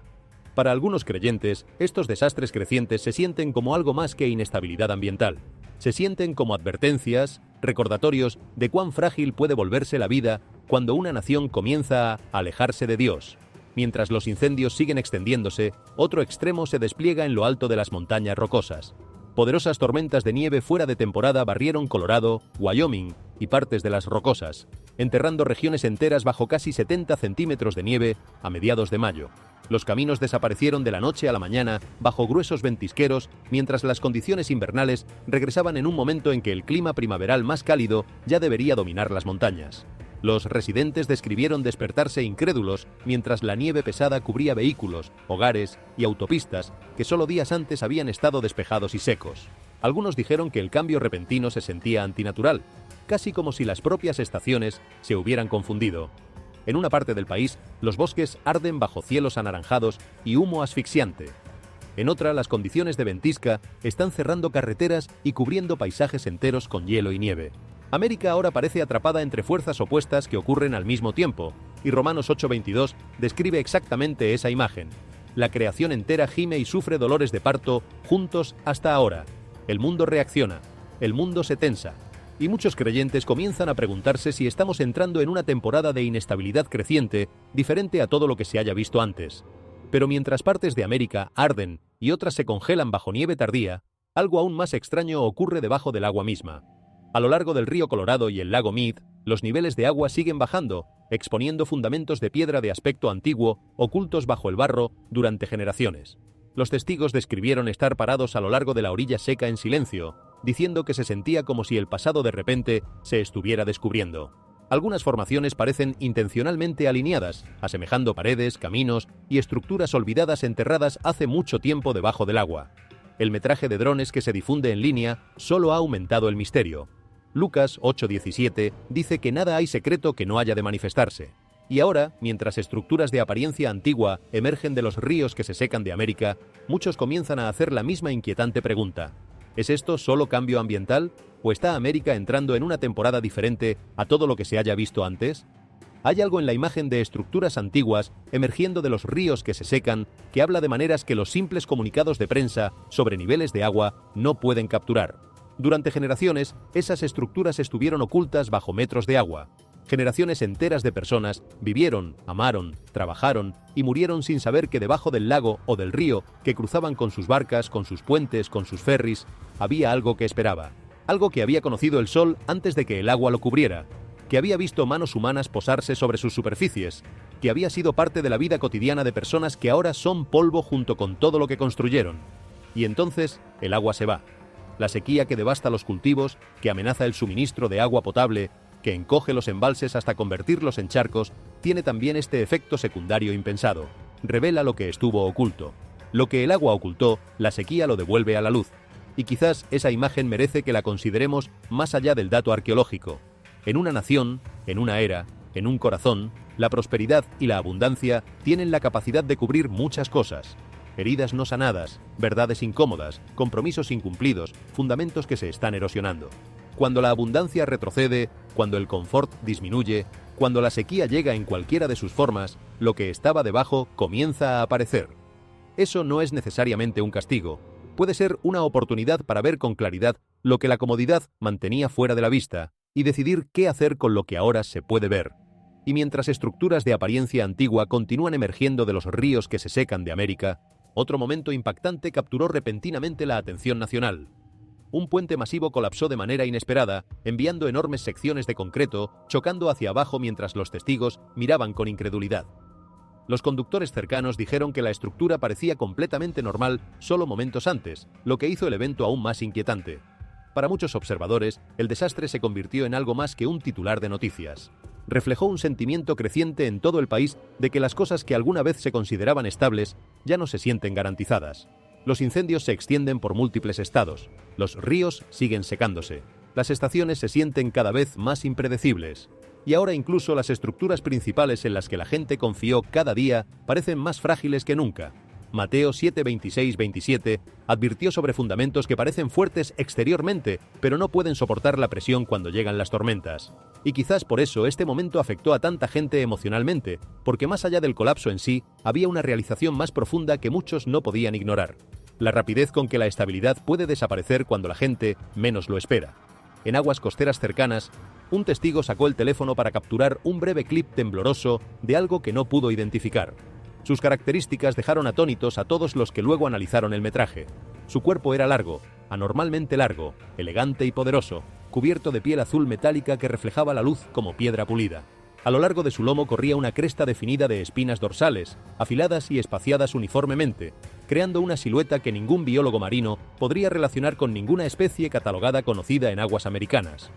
Para algunos creyentes, estos desastres crecientes se sienten como algo más que inestabilidad ambiental. Se sienten como advertencias, recordatorios de cuán frágil puede volverse la vida cuando una nación comienza a alejarse de Dios. Mientras los incendios siguen extendiéndose, otro extremo se despliega en lo alto de las montañas rocosas. Poderosas tormentas de nieve fuera de temporada barrieron Colorado, Wyoming y partes de las Rocosas, enterrando regiones enteras bajo casi 70 centímetros de nieve a mediados de mayo. Los caminos desaparecieron de la noche a la mañana bajo gruesos ventisqueros, mientras las condiciones invernales regresaban en un momento en que el clima primaveral más cálido ya debería dominar las montañas. Los residentes describieron despertarse incrédulos mientras la nieve pesada cubría vehículos, hogares y autopistas que solo días antes habían estado despejados y secos. Algunos dijeron que el cambio repentino se sentía antinatural, casi como si las propias estaciones se hubieran confundido. En una parte del país, los bosques arden bajo cielos anaranjados y humo asfixiante. En otra, las condiciones de ventisca están cerrando carreteras y cubriendo paisajes enteros con hielo y nieve. América ahora parece atrapada entre fuerzas opuestas que ocurren al mismo tiempo, y Romanos 8:22 describe exactamente esa imagen. La creación entera gime y sufre dolores de parto juntos hasta ahora. El mundo reacciona, el mundo se tensa, y muchos creyentes comienzan a preguntarse si estamos entrando en una temporada de inestabilidad creciente, diferente a todo lo que se haya visto antes. Pero mientras partes de América arden y otras se congelan bajo nieve tardía, algo aún más extraño ocurre debajo del agua misma. A lo largo del río Colorado y el lago Mead, los niveles de agua siguen bajando, exponiendo fundamentos de piedra de aspecto antiguo, ocultos bajo el barro durante generaciones. Los testigos describieron estar parados a lo largo de la orilla seca en silencio, diciendo que se sentía como si el pasado de repente se estuviera descubriendo. Algunas formaciones parecen intencionalmente alineadas, asemejando paredes, caminos y estructuras olvidadas enterradas hace mucho tiempo debajo del agua. El metraje de drones que se difunde en línea solo ha aumentado el misterio. Lucas 8:17 dice que nada hay secreto que no haya de manifestarse. Y ahora, mientras estructuras de apariencia antigua emergen de los ríos que se secan de América, muchos comienzan a hacer la misma inquietante pregunta. ¿Es esto solo cambio ambiental? ¿O está América entrando en una temporada diferente a todo lo que se haya visto antes? Hay algo en la imagen de estructuras antiguas emergiendo de los ríos que se secan que habla de maneras que los simples comunicados de prensa sobre niveles de agua no pueden capturar. Durante generaciones, esas estructuras estuvieron ocultas bajo metros de agua. Generaciones enteras de personas vivieron, amaron, trabajaron y murieron sin saber que debajo del lago o del río que cruzaban con sus barcas, con sus puentes, con sus ferries, había algo que esperaba. Algo que había conocido el sol antes de que el agua lo cubriera, que había visto manos humanas posarse sobre sus superficies, que había sido parte de la vida cotidiana de personas que ahora son polvo junto con todo lo que construyeron. Y entonces el agua se va. La sequía que devasta los cultivos, que amenaza el suministro de agua potable, que encoge los embalses hasta convertirlos en charcos, tiene también este efecto secundario impensado. Revela lo que estuvo oculto. Lo que el agua ocultó, la sequía lo devuelve a la luz. Y quizás esa imagen merece que la consideremos más allá del dato arqueológico. En una nación, en una era, en un corazón, la prosperidad y la abundancia tienen la capacidad de cubrir muchas cosas. Heridas no sanadas, verdades incómodas, compromisos incumplidos, fundamentos que se están erosionando. Cuando la abundancia retrocede, cuando el confort disminuye, cuando la sequía llega en cualquiera de sus formas, lo que estaba debajo comienza a aparecer. Eso no es necesariamente un castigo. Puede ser una oportunidad para ver con claridad lo que la comodidad mantenía fuera de la vista y decidir qué hacer con lo que ahora se puede ver. Y mientras estructuras de apariencia antigua continúan emergiendo de los ríos que se secan de América, otro momento impactante capturó repentinamente la atención nacional. Un puente masivo colapsó de manera inesperada, enviando enormes secciones de concreto, chocando hacia abajo mientras los testigos miraban con incredulidad. Los conductores cercanos dijeron que la estructura parecía completamente normal solo momentos antes, lo que hizo el evento aún más inquietante. Para muchos observadores, el desastre se convirtió en algo más que un titular de noticias. Reflejó un sentimiento creciente en todo el país de que las cosas que alguna vez se consideraban estables ya no se sienten garantizadas. Los incendios se extienden por múltiples estados, los ríos siguen secándose, las estaciones se sienten cada vez más impredecibles. y ahora incluso las estructuras principales en las que la gente confió cada día parecen más frágiles que nunca. Mateo 7:26-27 advirtió sobre fundamentos que parecen fuertes exteriormente, pero no pueden soportar la presión cuando llegan las tormentas. Y quizás por eso este momento afectó a tanta gente emocionalmente, porque más allá del colapso en sí, había una realización más profunda que muchos no podían ignorar: la rapidez con que la estabilidad puede desaparecer cuando la gente menos lo espera. En aguas costeras cercanas, un testigo sacó el teléfono para capturar un breve clip tembloroso de algo que no pudo identificar. Sus características dejaron atónitos a todos los que luego analizaron el metraje. Su cuerpo era largo, anormalmente largo, elegante y poderoso, cubierto de piel azul metálica que reflejaba la luz como piedra pulida. A lo largo de su lomo corría una cresta definida de espinas dorsales, afiladas y espaciadas uniformemente, creando una silueta que ningún biólogo marino podría relacionar con ninguna especie catalogada conocida en aguas americanas.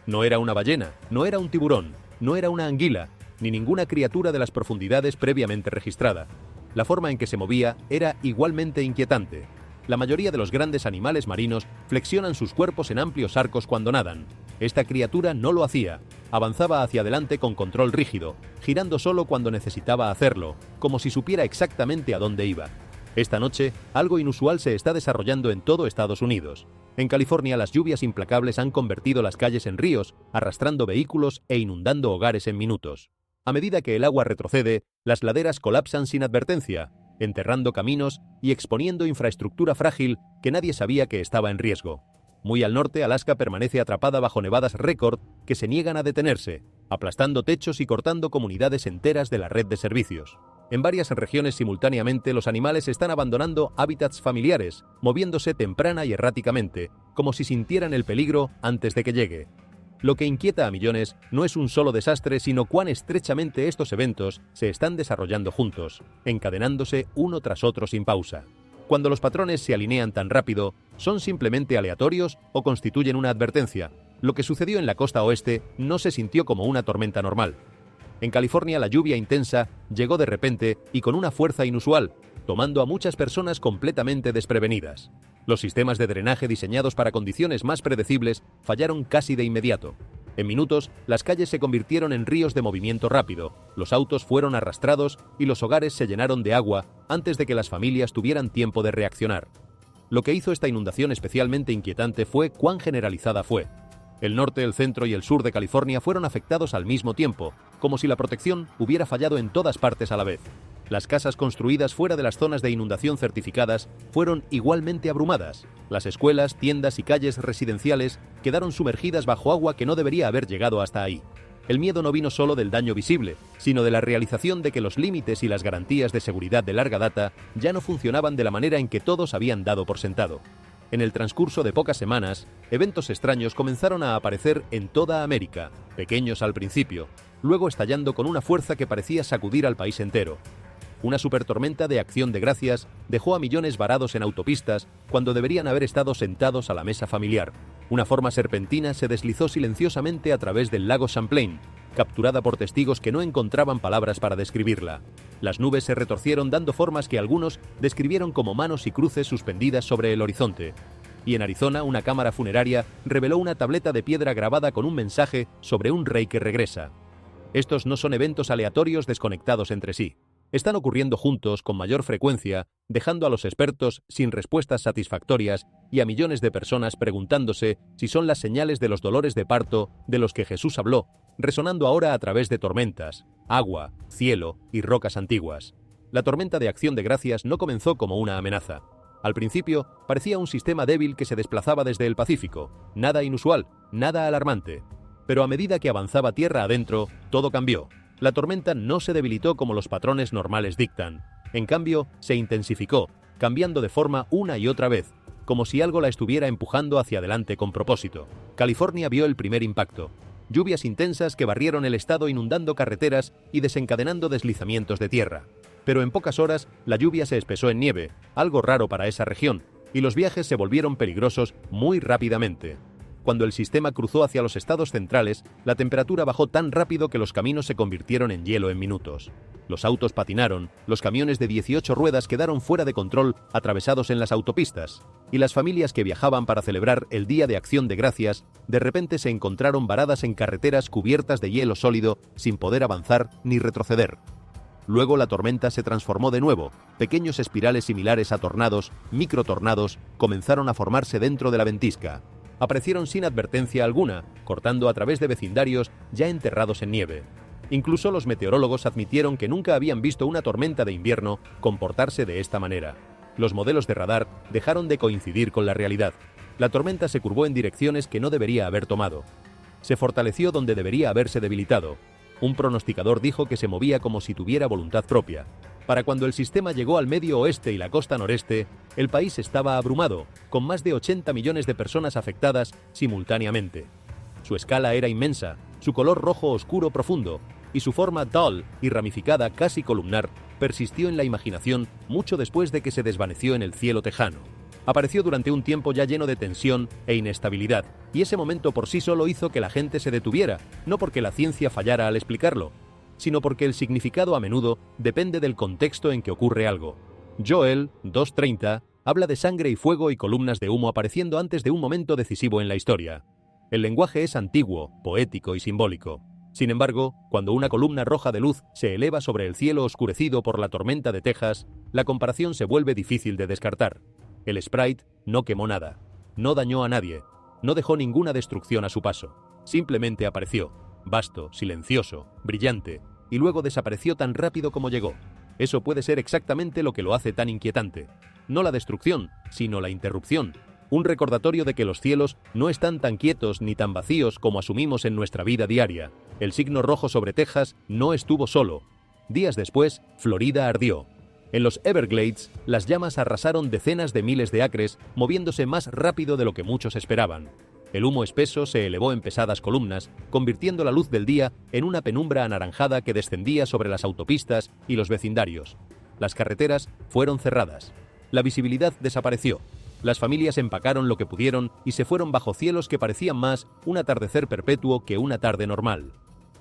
No era una ballena, no era un tiburón, no era una anguila, ni ninguna criatura de las profundidades previamente registrada. La forma en que se movía era igualmente inquietante. La mayoría de los grandes animales marinos flexionan sus cuerpos en amplios arcos cuando nadan. Esta criatura no lo hacía. Avanzaba hacia adelante con control rígido, girando solo cuando necesitaba hacerlo, como si supiera exactamente a dónde iba. Esta noche, algo inusual se está desarrollando en todo Estados Unidos. En California, las lluvias implacables han convertido las calles en ríos, arrastrando vehículos e inundando hogares en minutos. A medida que el agua retrocede, las laderas colapsan sin advertencia, enterrando caminos y exponiendo infraestructura frágil que nadie sabía que estaba en riesgo. Muy al norte, Alaska permanece atrapada bajo nevadas récord que se niegan a detenerse, aplastando techos y cortando comunidades enteras de la red de servicios. En varias regiones simultáneamente, los animales están abandonando hábitats familiares, moviéndose temprana y erráticamente, como si sintieran el peligro antes de que llegue. Lo que inquieta a millones no es un solo desastre, sino cuán estrechamente estos eventos se están desarrollando juntos, encadenándose uno tras otro sin pausa. Cuando los patrones se alinean tan rápido, ¿son simplemente aleatorios o constituyen una advertencia? Lo que sucedió en la costa oeste no se sintió como una tormenta normal. En California, la lluvia intensa llegó de repente y con una fuerza inusual, tomando a muchas personas completamente desprevenidas. Los sistemas de drenaje diseñados para condiciones más predecibles fallaron casi de inmediato. En minutos, las calles se convirtieron en ríos de movimiento rápido, los autos fueron arrastrados y los hogares se llenaron de agua antes de que las familias tuvieran tiempo de reaccionar. Lo que hizo esta inundación especialmente inquietante fue cuán generalizada fue. El norte, el centro y el sur de California fueron afectados al mismo tiempo, como si la protección hubiera fallado en todas partes a la vez. Las casas construidas fuera de las zonas de inundación certificadas fueron igualmente abrumadas. Las escuelas, tiendas y calles residenciales quedaron sumergidas bajo agua que no debería haber llegado hasta ahí. El miedo no vino solo del daño visible, sino de la realización de que los límites y las garantías de seguridad de larga data ya no funcionaban de la manera en que todos habían dado por sentado. En el transcurso de pocas semanas, eventos extraños comenzaron a aparecer en toda América, pequeños al principio, luego estallando con una fuerza que parecía sacudir al país entero. Una supertormenta de Acción de Gracias dejó a millones varados en autopistas cuando deberían haber estado sentados a la mesa familiar. Una forma serpentina se deslizó silenciosamente a través del lago Champlain, capturada por testigos que no encontraban palabras para describirla. Las nubes se retorcieron dando formas que algunos describieron como manos y cruces suspendidas sobre el horizonte. Y en Arizona, una cámara funeraria reveló una tableta de piedra grabada con un mensaje sobre un rey que regresa. Estos no son eventos aleatorios desconectados entre sí. Están ocurriendo juntos con mayor frecuencia, dejando a los expertos sin respuestas satisfactorias y a millones de personas preguntándose si son las señales de los dolores de parto de los que Jesús habló, resonando ahora a través de tormentas, agua, cielo y rocas antiguas. La tormenta de Acción de Gracias no comenzó como una amenaza. Al principio parecía un sistema débil que se desplazaba desde el Pacífico, nada inusual, nada alarmante. Pero a medida que avanzaba tierra adentro, todo cambió. La tormenta no se debilitó como los patrones normales dictan. En cambio, se intensificó, cambiando de forma una y otra vez, como si algo la estuviera empujando hacia adelante con propósito. California vio el primer impacto. Lluvias intensas que barrieron el estado inundando carreteras y desencadenando deslizamientos de tierra. Pero en pocas horas, la lluvia se espesó en nieve, algo raro para esa región, y los viajes se volvieron peligrosos muy rápidamente. cuando el sistema cruzó hacia los estados centrales, la temperatura bajó tan rápido que los caminos se convirtieron en hielo en minutos. Los autos patinaron, los camiones de 18 ruedas quedaron fuera de control, atravesados en las autopistas, y las familias que viajaban para celebrar el Día de Acción de Gracias, de repente se encontraron varadas en carreteras cubiertas de hielo sólido, sin poder avanzar ni retroceder. Luego la tormenta se transformó de nuevo. Pequeños espirales similares a tornados, microtornados, comenzaron a formarse dentro de la ventisca. Aparecieron sin advertencia alguna, cortando a través de vecindarios ya enterrados en nieve. Incluso los meteorólogos admitieron que nunca habían visto una tormenta de invierno comportarse de esta manera. Los modelos de radar dejaron de coincidir con la realidad. La tormenta se curvó en direcciones que no debería haber tomado. Se fortaleció donde debería haberse debilitado. Un pronosticador dijo que se movía como si tuviera voluntad propia. Para cuando el sistema llegó al medio oeste y la costa noreste, el país estaba abrumado, con más de 80 millones de personas afectadas simultáneamente. Su escala era inmensa, su color rojo oscuro profundo, y su forma dull y ramificada casi columnar persistió en la imaginación mucho después de que se desvaneció en el cielo tejano. Apareció durante un tiempo ya lleno de tensión e inestabilidad, y ese momento por sí solo hizo que la gente se detuviera, no porque la ciencia fallara al explicarlo, sino porque el significado a menudo depende del contexto en que ocurre algo. Joel 2:30 habla de sangre y fuego y columnas de humo apareciendo antes de un momento decisivo en la historia. El lenguaje es antiguo, poético y simbólico. Sin embargo, cuando una columna roja de luz se eleva sobre el cielo oscurecido por la tormenta de Texas, la comparación se vuelve difícil de descartar. El sprite no quemó nada, no dañó a nadie, no dejó ninguna destrucción a su paso. Simplemente apareció, vasto, silencioso, brillante, y luego desapareció tan rápido como llegó. Eso puede ser exactamente lo que lo hace tan inquietante. No la destrucción, sino la interrupción. Un recordatorio de que los cielos no están tan quietos ni tan vacíos como asumimos en nuestra vida diaria. El signo rojo sobre Texas no estuvo solo. Días después, Florida ardió. En los Everglades, las llamas arrasaron decenas de miles de acres, moviéndose más rápido de lo que muchos esperaban. El humo espeso se elevó en pesadas columnas, convirtiendo la luz del día en una penumbra anaranjada que descendía sobre las autopistas y los vecindarios. Las carreteras fueron cerradas. La visibilidad desapareció. Las familias empacaron lo que pudieron y se fueron bajo cielos que parecían más un atardecer perpetuo que una tarde normal.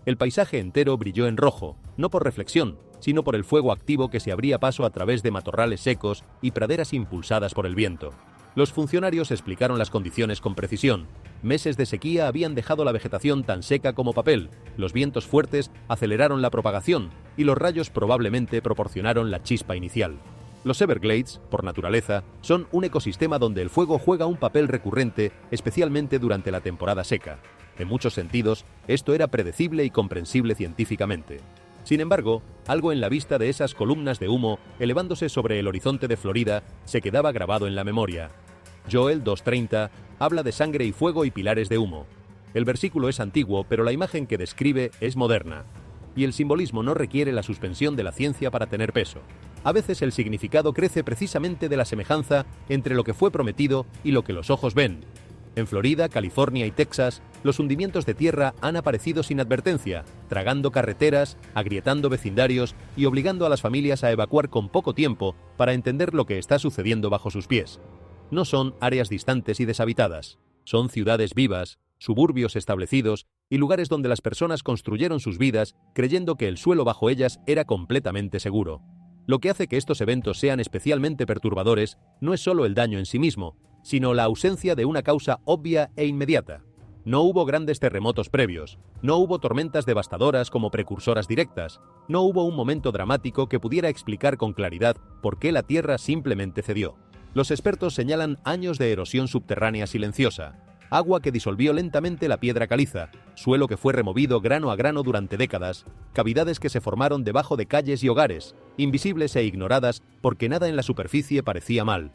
El paisaje entero brilló en rojo, no por reflexión, sino por el fuego activo que se abría paso a través de matorrales secos y praderas impulsadas por el viento. Los funcionarios explicaron las condiciones con precisión. Meses de sequía habían dejado la vegetación tan seca como papel, los vientos fuertes aceleraron la propagación y los rayos probablemente proporcionaron la chispa inicial. Los Everglades, por naturaleza, son un ecosistema donde el fuego juega un papel recurrente, especialmente durante la temporada seca. En muchos sentidos, esto era predecible y comprensible científicamente. Sin embargo, algo en la vista de esas columnas de humo elevándose sobre el horizonte de Florida se quedaba grabado en la memoria. Joel 2:30 habla de sangre y fuego y pilares de humo. El versículo es antiguo, pero la imagen que describe es moderna. Y el simbolismo no requiere la suspensión de la ciencia para tener peso. A veces el significado crece precisamente de la semejanza entre lo que fue prometido y lo que los ojos ven. En Florida, California y Texas, los hundimientos de tierra han aparecido sin advertencia, tragando carreteras, agrietando vecindarios y obligando a las familias a evacuar con poco tiempo para entender lo que está sucediendo bajo sus pies. No son áreas distantes y deshabitadas, son ciudades vivas, suburbios establecidos y lugares donde las personas construyeron sus vidas creyendo que el suelo bajo ellas era completamente seguro. Lo que hace que estos eventos sean especialmente perturbadores no es solo el daño en sí mismo, sino la ausencia de una causa obvia e inmediata. No hubo grandes terremotos previos, no hubo tormentas devastadoras como precursoras directas, no hubo un momento dramático que pudiera explicar con claridad por qué la Tierra simplemente cedió. Los expertos señalan años de erosión subterránea silenciosa, agua que disolvió lentamente la piedra caliza, suelo que fue removido grano a grano durante décadas, cavidades que se formaron debajo de calles y hogares, invisibles e ignoradas porque nada en la superficie parecía mal.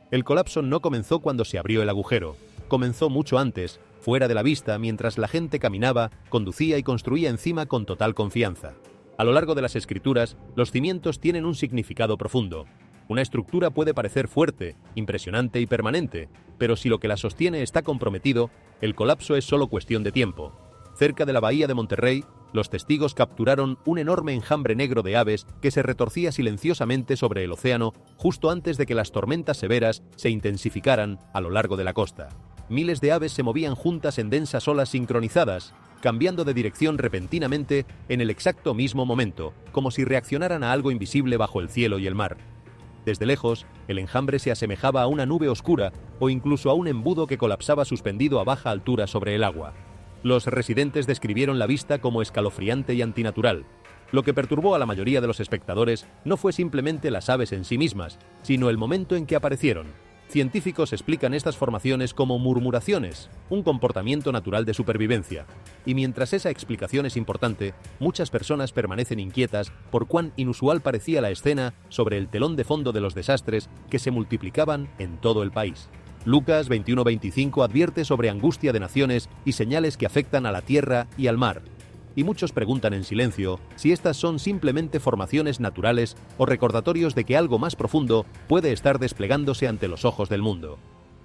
El colapso no comenzó cuando se abrió el agujero, comenzó mucho antes, fuera de la vista mientras la gente caminaba, conducía y construía encima con total confianza. A lo largo de las escrituras, los cimientos tienen un significado profundo. Una estructura puede parecer fuerte, impresionante y permanente, pero si lo que la sostiene está comprometido, el colapso es solo cuestión de tiempo. Cerca de la bahía de Monterrey, los testigos capturaron un enorme enjambre negro de aves que se retorcía silenciosamente sobre el océano justo antes de que las tormentas severas se intensificaran a lo largo de la costa. miles de aves se movían juntas en densas olas sincronizadas, cambiando de dirección repentinamente en el exacto mismo momento, como si reaccionaran a algo invisible bajo el cielo y el mar. Desde lejos, el enjambre se asemejaba a una nube oscura o incluso a un embudo que colapsaba suspendido a baja altura sobre el agua. Los residentes describieron la vista como escalofriante y antinatural. Lo que perturbó a la mayoría de los espectadores no fue simplemente las aves en sí mismas, sino el momento en que aparecieron. Científicos explican estas formaciones como murmuraciones, un comportamiento natural de supervivencia. Y mientras esa explicación es importante, muchas personas permanecen inquietas por cuán inusual parecía la escena sobre el telón de fondo de los desastres que se multiplicaban en todo el país. Lucas 21:25 advierte sobre angustia de naciones y señales que afectan a la tierra y al mar. Y muchos preguntan en silencio si estas son simplemente formaciones naturales o recordatorios de que algo más profundo puede estar desplegándose ante los ojos del mundo.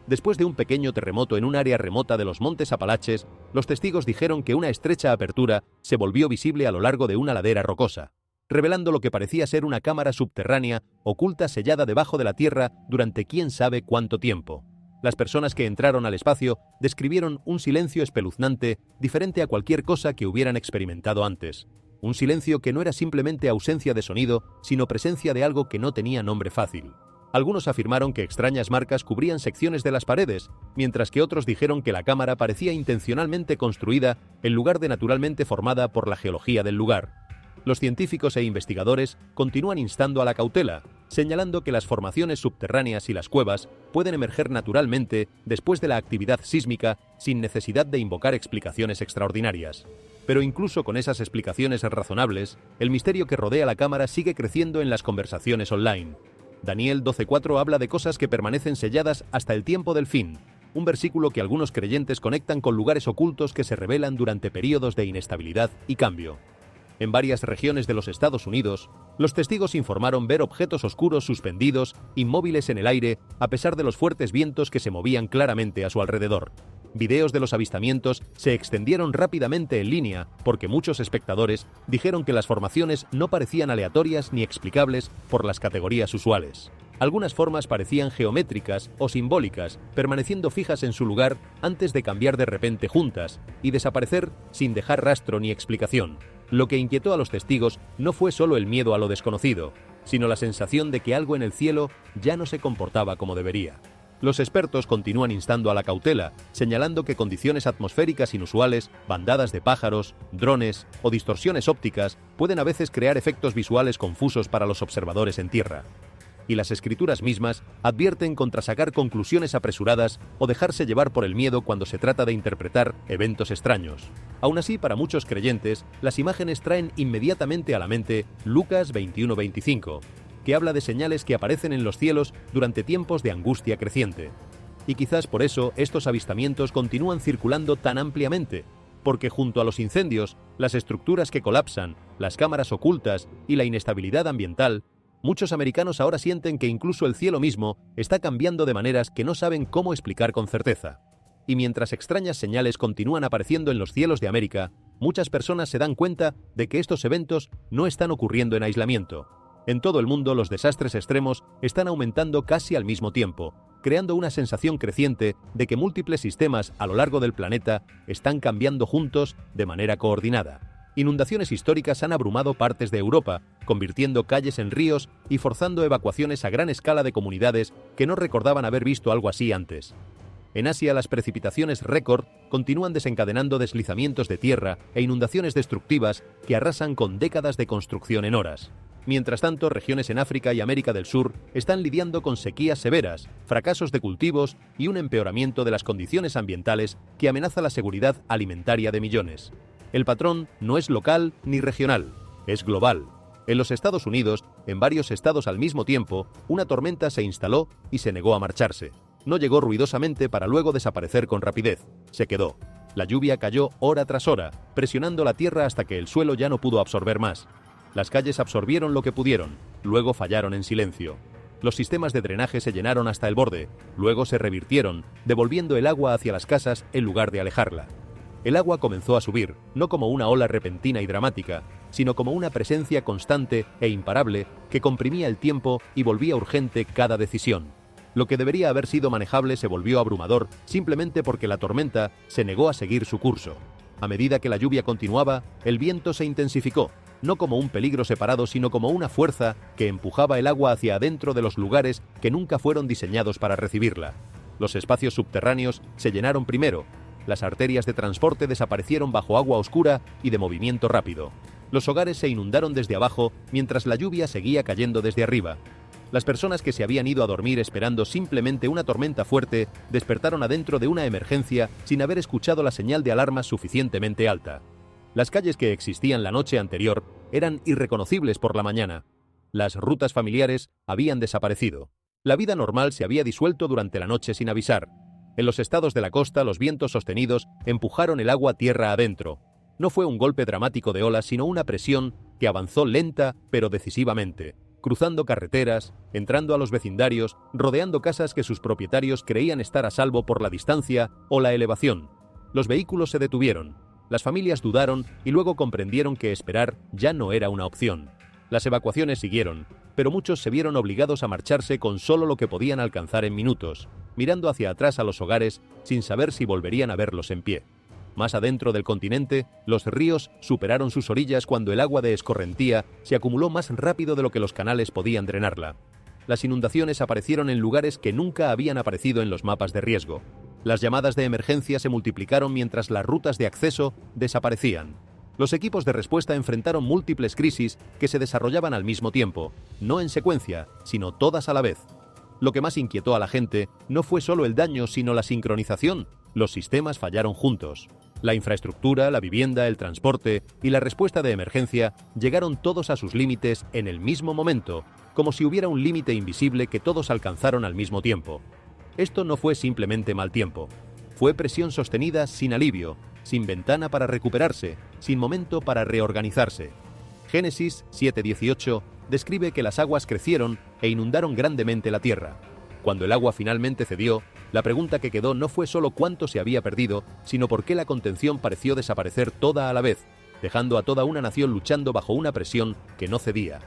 Después de un pequeño terremoto en un área remota de los Montes Apalaches, los testigos dijeron que una estrecha apertura se volvió visible a lo largo de una ladera rocosa, revelando lo que parecía ser una cámara subterránea oculta sellada debajo de la tierra durante quién sabe cuánto tiempo. Las personas que entraron al espacio describieron un silencio espeluznante diferente a cualquier cosa que hubieran experimentado antes. Un silencio que no era simplemente ausencia de sonido, sino presencia de algo que no tenía nombre fácil. Algunos afirmaron que extrañas marcas cubrían secciones de las paredes, mientras que otros dijeron que la cámara parecía intencionalmente construida en lugar de naturalmente formada por la geología del lugar. Los científicos e investigadores continúan instando a la cautela, señalando que las formaciones subterráneas y las cuevas pueden emerger naturalmente después de la actividad sísmica sin necesidad de invocar explicaciones extraordinarias. Pero incluso con esas explicaciones razonables, el misterio que rodea la cámara sigue creciendo en las conversaciones online. Daniel 12:4 habla de cosas que permanecen selladas hasta el tiempo del fin, un versículo que algunos creyentes conectan con lugares ocultos que se revelan durante períodos de inestabilidad y cambio. En varias regiones de los Estados Unidos, los testigos informaron ver objetos oscuros suspendidos, inmóviles en el aire, a pesar de los fuertes vientos que se movían claramente a su alrededor. Videos de los avistamientos se extendieron rápidamente en línea porque muchos espectadores dijeron que las formaciones no parecían aleatorias ni explicables por las categorías usuales. Algunas formas parecían geométricas o simbólicas, permaneciendo fijas en su lugar antes de cambiar de repente juntas y desaparecer sin dejar rastro ni explicación. Lo que inquietó a los testigos no fue solo el miedo a lo desconocido, sino la sensación de que algo en el cielo ya no se comportaba como debería. Los expertos continúan instando a la cautela, señalando que condiciones atmosféricas inusuales, bandadas de pájaros, drones o distorsiones ópticas pueden a veces crear efectos visuales confusos para los observadores en tierra. Y las escrituras mismas advierten contra sacar conclusiones apresuradas o dejarse llevar por el miedo cuando se trata de interpretar eventos extraños. Aún así, para muchos creyentes, las imágenes traen inmediatamente a la mente Lucas 21:25, que habla de señales que aparecen en los cielos durante tiempos de angustia creciente. Y quizás por eso estos avistamientos continúan circulando tan ampliamente, porque junto a los incendios, las estructuras que colapsan, las cámaras ocultas y la inestabilidad ambiental, muchos americanos ahora sienten que incluso el cielo mismo está cambiando de maneras que no saben cómo explicar con certeza. Y mientras extrañas señales continúan apareciendo en los cielos de América, muchas personas se dan cuenta de que estos eventos no están ocurriendo en aislamiento. En todo el mundo, los desastres extremos están aumentando casi al mismo tiempo, creando una sensación creciente de que múltiples sistemas a lo largo del planeta están cambiando juntos de manera coordinada. Inundaciones históricas han abrumado partes de Europa, convirtiendo calles en ríos y forzando evacuaciones a gran escala de comunidades que no recordaban haber visto algo así antes. En Asia, las precipitaciones récord continúan desencadenando deslizamientos de tierra e inundaciones destructivas que arrasan con décadas de construcción en horas. Mientras tanto, regiones en África y América del Sur están lidiando con sequías severas, fracasos de cultivos y un empeoramiento de las condiciones ambientales que amenaza la seguridad alimentaria de millones. El patrón no es local ni regional, es global. En los Estados Unidos, en varios estados al mismo tiempo, una tormenta se instaló y se negó a marcharse. No llegó ruidosamente para luego desaparecer con rapidez. Se quedó. La lluvia cayó hora tras hora, presionando la tierra hasta que el suelo ya no pudo absorber más. Las calles absorbieron lo que pudieron, luego fallaron en silencio. Los sistemas de drenaje se llenaron hasta el borde, luego se revirtieron, devolviendo el agua hacia las casas en lugar de alejarla. El agua comenzó a subir, no como una ola repentina y dramática, sino como una presencia constante e imparable que comprimía el tiempo y volvía urgente cada decisión. Lo que debería haber sido manejable se volvió abrumador simplemente porque la tormenta se negó a seguir su curso. A medida que la lluvia continuaba, el viento se intensificó, no como un peligro separado, sino como una fuerza que empujaba el agua hacia adentro de los lugares que nunca fueron diseñados para recibirla. Los espacios subterráneos se llenaron primero, las arterias de transporte desaparecieron bajo agua oscura y de movimiento rápido. Los hogares se inundaron desde abajo mientras la lluvia seguía cayendo desde arriba. Las personas que se habían ido a dormir esperando simplemente una tormenta fuerte despertaron adentro de una emergencia sin haber escuchado la señal de alarma suficientemente alta. Las calles que existían la noche anterior eran irreconocibles por la mañana. Las rutas familiares habían desaparecido. La vida normal se había disuelto durante la noche sin avisar. En los estados de la costa, los vientos sostenidos empujaron el agua tierra adentro. No fue un golpe dramático de olas, sino una presión que avanzó lenta pero decisivamente, cruzando carreteras, entrando a los vecindarios, rodeando casas que sus propietarios creían estar a salvo por la distancia o la elevación. Los vehículos se detuvieron, las familias dudaron y luego comprendieron que esperar ya no era una opción. Las evacuaciones siguieron, pero muchos se vieron obligados a marcharse con solo lo que podían alcanzar en minutos, mirando hacia atrás a los hogares sin saber si volverían a verlos en pie. Más adentro del continente, los ríos superaron sus orillas cuando el agua de escorrentía se acumuló más rápido de lo que los canales podían drenarla. Las inundaciones aparecieron en lugares que nunca habían aparecido en los mapas de riesgo. Las llamadas de emergencia se multiplicaron mientras las rutas de acceso desaparecían. Los equipos de respuesta enfrentaron múltiples crisis que se desarrollaban al mismo tiempo, no en secuencia, sino todas a la vez. Lo que más inquietó a la gente no fue solo el daño, sino la sincronización. Los sistemas fallaron juntos. La infraestructura, la vivienda, el transporte y la respuesta de emergencia llegaron todos a sus límites en el mismo momento, como si hubiera un límite invisible que todos alcanzaron al mismo tiempo. Esto no fue simplemente mal tiempo. Fue presión sostenida sin alivio, sin ventana para recuperarse, sin momento para reorganizarse. Génesis 7:18 describe que las aguas crecieron e inundaron grandemente la tierra. Cuando el agua finalmente cedió, la pregunta que quedó no fue solo cuánto se había perdido, sino por qué la contención pareció desaparecer toda a la vez, dejando a toda una nación luchando bajo una presión que no cedía.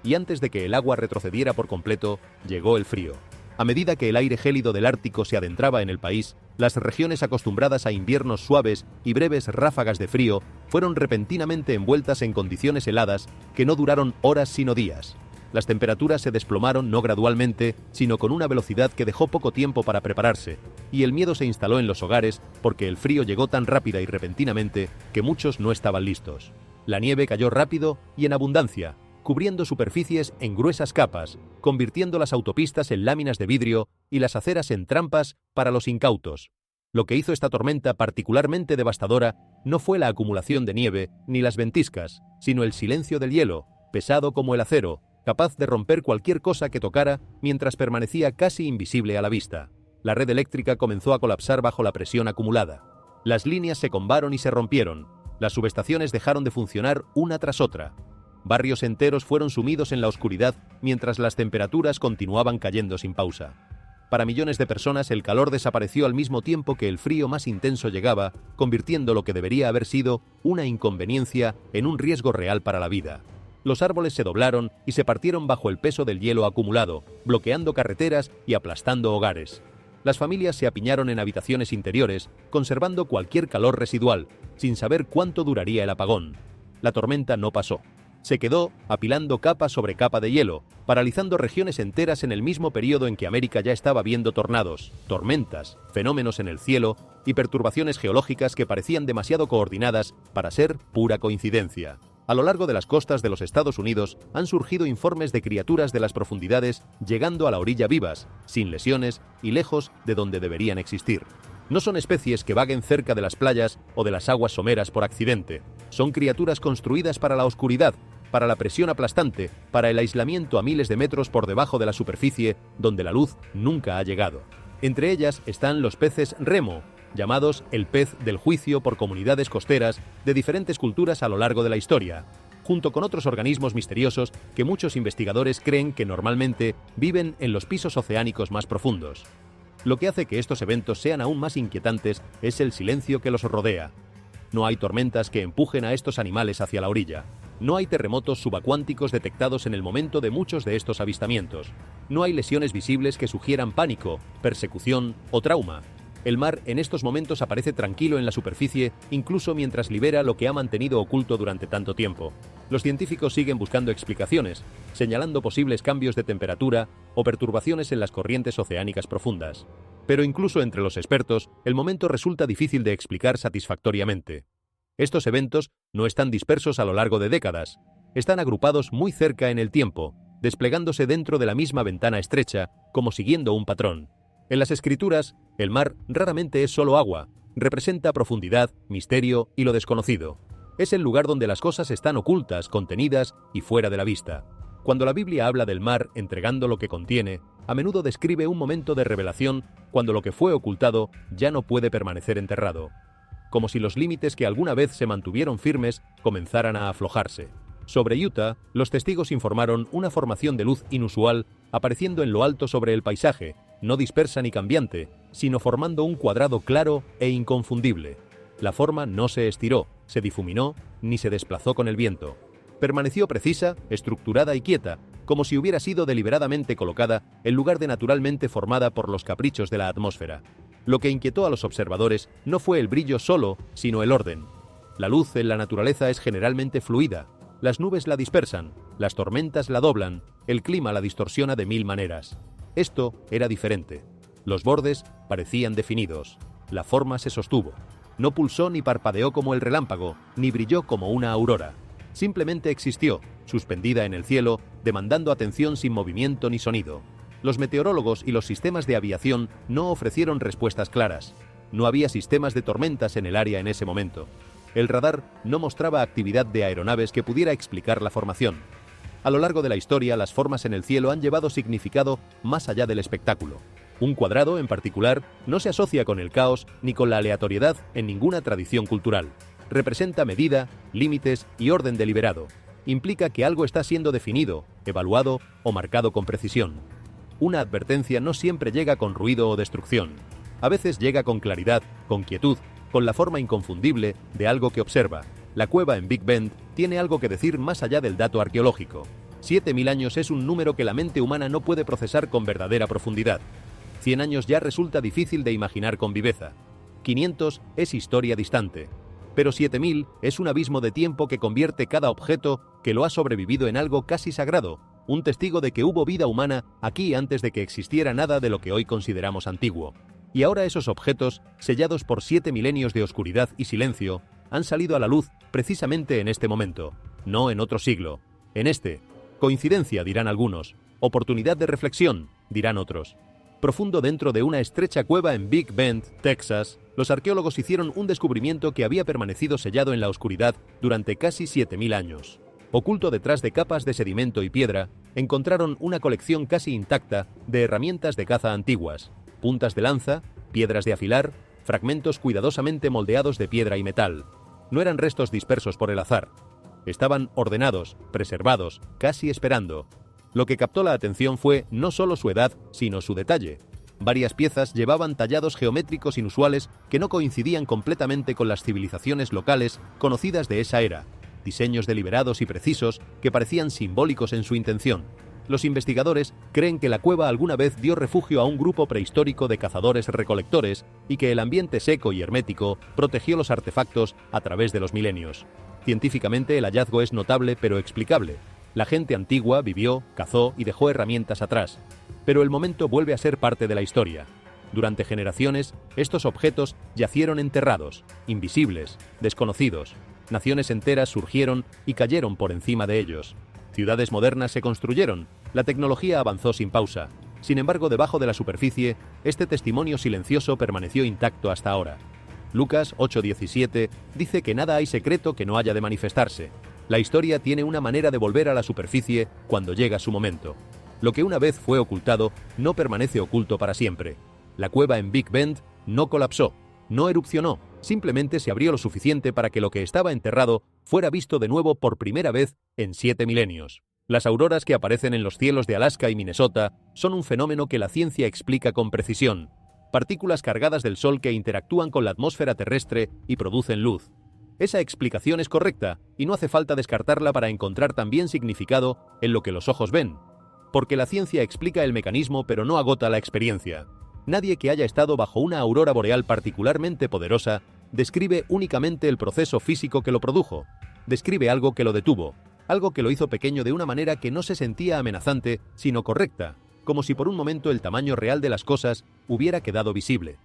Y antes de que el agua retrocediera por completo, llegó el frío. A medida que el aire gélido del Ártico se adentraba en el país, las regiones acostumbradas a inviernos suaves y breves ráfagas de frío fueron repentinamente envueltas en condiciones heladas que no duraron horas sino días. Las temperaturas se desplomaron no gradualmente, sino con una velocidad que dejó poco tiempo para prepararse, y el miedo se instaló en los hogares porque el frío llegó tan rápida y repentinamente que muchos no estaban listos. La nieve cayó rápido y en abundancia, cubriendo superficies en gruesas capas, convirtiendo las autopistas en láminas de vidrio y las aceras en trampas para los incautos. Lo que hizo esta tormenta particularmente devastadora no fue la acumulación de nieve ni las ventiscas, sino el silencio del hielo, pesado como el acero, capaz de romper cualquier cosa que tocara mientras permanecía casi invisible a la vista. La red eléctrica comenzó a colapsar bajo la presión acumulada. Las líneas se combaron y se rompieron. Las subestaciones dejaron de funcionar una tras otra. Barrios enteros fueron sumidos en la oscuridad mientras las temperaturas continuaban cayendo sin pausa. Para millones de personas el calor desapareció al mismo tiempo que el frío más intenso llegaba, convirtiendo lo que debería haber sido una inconveniencia en un riesgo real para la vida. Los árboles se doblaron y se partieron bajo el peso del hielo acumulado, bloqueando carreteras y aplastando hogares. Las familias se apiñaron en habitaciones interiores, conservando cualquier calor residual, sin saber cuánto duraría el apagón. La tormenta no pasó. Se quedó apilando capa sobre capa de hielo, paralizando regiones enteras en el mismo periodo en que América ya estaba viendo tornados, tormentas, fenómenos en el cielo y perturbaciones geológicas que parecían demasiado coordinadas para ser pura coincidencia. A lo largo de las costas de los Estados Unidos han surgido informes de criaturas de las profundidades llegando a la orilla vivas, sin lesiones y lejos de donde deberían existir. No son especies que vaguen cerca de las playas o de las aguas someras por accidente. Son criaturas construidas para la oscuridad, para la presión aplastante, para el aislamiento a miles de metros por debajo de la superficie donde la luz nunca ha llegado. Entre ellas están los peces remo, llamados el pez del juicio por comunidades costeras de diferentes culturas a lo largo de la historia, junto con otros organismos misteriosos que muchos investigadores creen que normalmente viven en los pisos oceánicos más profundos. Lo que hace que estos eventos sean aún más inquietantes es el silencio que los rodea. No hay tormentas que empujen a estos animales hacia la orilla. No hay terremotos subacuánticos detectados en el momento de muchos de estos avistamientos. No hay lesiones visibles que sugieran pánico, persecución o trauma. El mar en estos momentos aparece tranquilo en la superficie, incluso mientras libera lo que ha mantenido oculto durante tanto tiempo. Los científicos siguen buscando explicaciones, señalando posibles cambios de temperatura o perturbaciones en las corrientes oceánicas profundas. Pero incluso entre los expertos, el momento resulta difícil de explicar satisfactoriamente. Estos eventos no están dispersos a lo largo de décadas, están agrupados muy cerca en el tiempo, desplegándose dentro de la misma ventana estrecha, como siguiendo un patrón. En las escrituras, el mar raramente es solo agua, representa profundidad, misterio y lo desconocido. Es el lugar donde las cosas están ocultas, contenidas y fuera de la vista. Cuando la Biblia habla del mar entregando lo que contiene, a menudo describe un momento de revelación cuando lo que fue ocultado ya no puede permanecer enterrado. Como si los límites que alguna vez se mantuvieron firmes comenzaran a aflojarse. Sobre Utah, los testigos informaron una formación de luz inusual apareciendo en lo alto sobre el paisaje, no dispersa ni cambiante, sino formando un cuadrado claro e inconfundible. La forma no se estiró, se difuminó, ni se desplazó con el viento. Permaneció precisa, estructurada y quieta, como si hubiera sido deliberadamente colocada en lugar de naturalmente formada por los caprichos de la atmósfera. Lo que inquietó a los observadores no fue el brillo solo, sino el orden. La luz en la naturaleza es generalmente fluida. Las nubes la dispersan, las tormentas la doblan, el clima la distorsiona de mil maneras. Esto era diferente. Los bordes parecían definidos. La forma se sostuvo. No pulsó ni parpadeó como el relámpago, ni brilló como una aurora. Simplemente existió, suspendida en el cielo, demandando atención sin movimiento ni sonido. Los meteorólogos y los sistemas de aviación no ofrecieron respuestas claras. No había sistemas de tormentas en el área en ese momento. El radar no mostraba actividad de aeronaves que pudiera explicar la formación. A lo largo de la historia, las formas en el cielo han llevado significado más allá del espectáculo. Un cuadrado, en particular, no se asocia con el caos ni con la aleatoriedad en ninguna tradición cultural. Representa medida, límites y orden deliberado. Implica que algo está siendo definido, evaluado o marcado con precisión. Una advertencia no siempre llega con ruido o destrucción. A veces llega con claridad, con quietud, con la forma inconfundible de algo que observa. La cueva en Big Bend tiene algo que decir más allá del dato arqueológico. 7000 años es un número que la mente humana no puede procesar con verdadera profundidad. 100 años ya resulta difícil de imaginar con viveza. 500 es historia distante. Pero 7000 es un abismo de tiempo que convierte cada objeto que lo ha sobrevivido en algo casi sagrado, un testigo de que hubo vida humana aquí antes de que existiera nada de lo que hoy consideramos antiguo. Y ahora esos objetos, sellados por 7 milenios de oscuridad y silencio, han salido a la luz precisamente en este momento, no en otro siglo. En este, coincidencia dirán algunos, oportunidad de reflexión dirán otros. Profundo dentro de una estrecha cueva en Big Bend, Texas, los arqueólogos hicieron un descubrimiento que había permanecido sellado en la oscuridad durante casi 7000 años. Oculto detrás de capas de sedimento y piedra, encontraron una colección casi intacta de herramientas de caza antiguas, puntas de lanza, piedras de afilar, fragmentos cuidadosamente moldeados de piedra y metal. No eran restos dispersos por el azar. Estaban ordenados, preservados, casi esperando. Lo que captó la atención fue no solo su edad, sino su detalle. Varias piezas llevaban tallados geométricos inusuales que no coincidían completamente con las civilizaciones locales conocidas de esa era, diseños deliberados y precisos que parecían simbólicos en su intención. Los investigadores creen que la cueva alguna vez dio refugio a un grupo prehistórico de cazadores-recolectores y que el ambiente seco y hermético protegió los artefactos a través de los milenios. Científicamente el hallazgo es notable pero explicable. La gente antigua vivió, cazó y dejó herramientas atrás, pero el momento vuelve a ser parte de la historia. Durante generaciones, estos objetos yacieron enterrados, invisibles, desconocidos. Naciones enteras surgieron y cayeron por encima de ellos. Ciudades modernas se construyeron, la tecnología avanzó sin pausa. Sin embargo, debajo de la superficie, este testimonio silencioso permaneció intacto hasta ahora. Lucas 8:17 dice que nada hay secreto que no haya de manifestarse. La historia tiene una manera de volver a la superficie cuando llega su momento. Lo que una vez fue ocultado no permanece oculto para siempre. La cueva en Big Bend no colapsó, no erupcionó, simplemente se abrió lo suficiente para que lo que estaba enterrado fuera visto de nuevo por primera vez en 7 milenios. Las auroras que aparecen en los cielos de Alaska y Minnesota son un fenómeno que la ciencia explica con precisión. Partículas cargadas del Sol que interactúan con la atmósfera terrestre y producen luz. Esa explicación es correcta y no hace falta descartarla para encontrar también significado en lo que los ojos ven. Porque la ciencia explica el mecanismo pero no agota la experiencia. Nadie que haya estado bajo una aurora boreal particularmente poderosa describe únicamente el proceso físico que lo produjo. Describe algo que lo detuvo, algo que lo hizo pequeño de una manera que no se sentía amenazante, sino correcta, como si por un momento el tamaño real de las cosas hubiera quedado visible.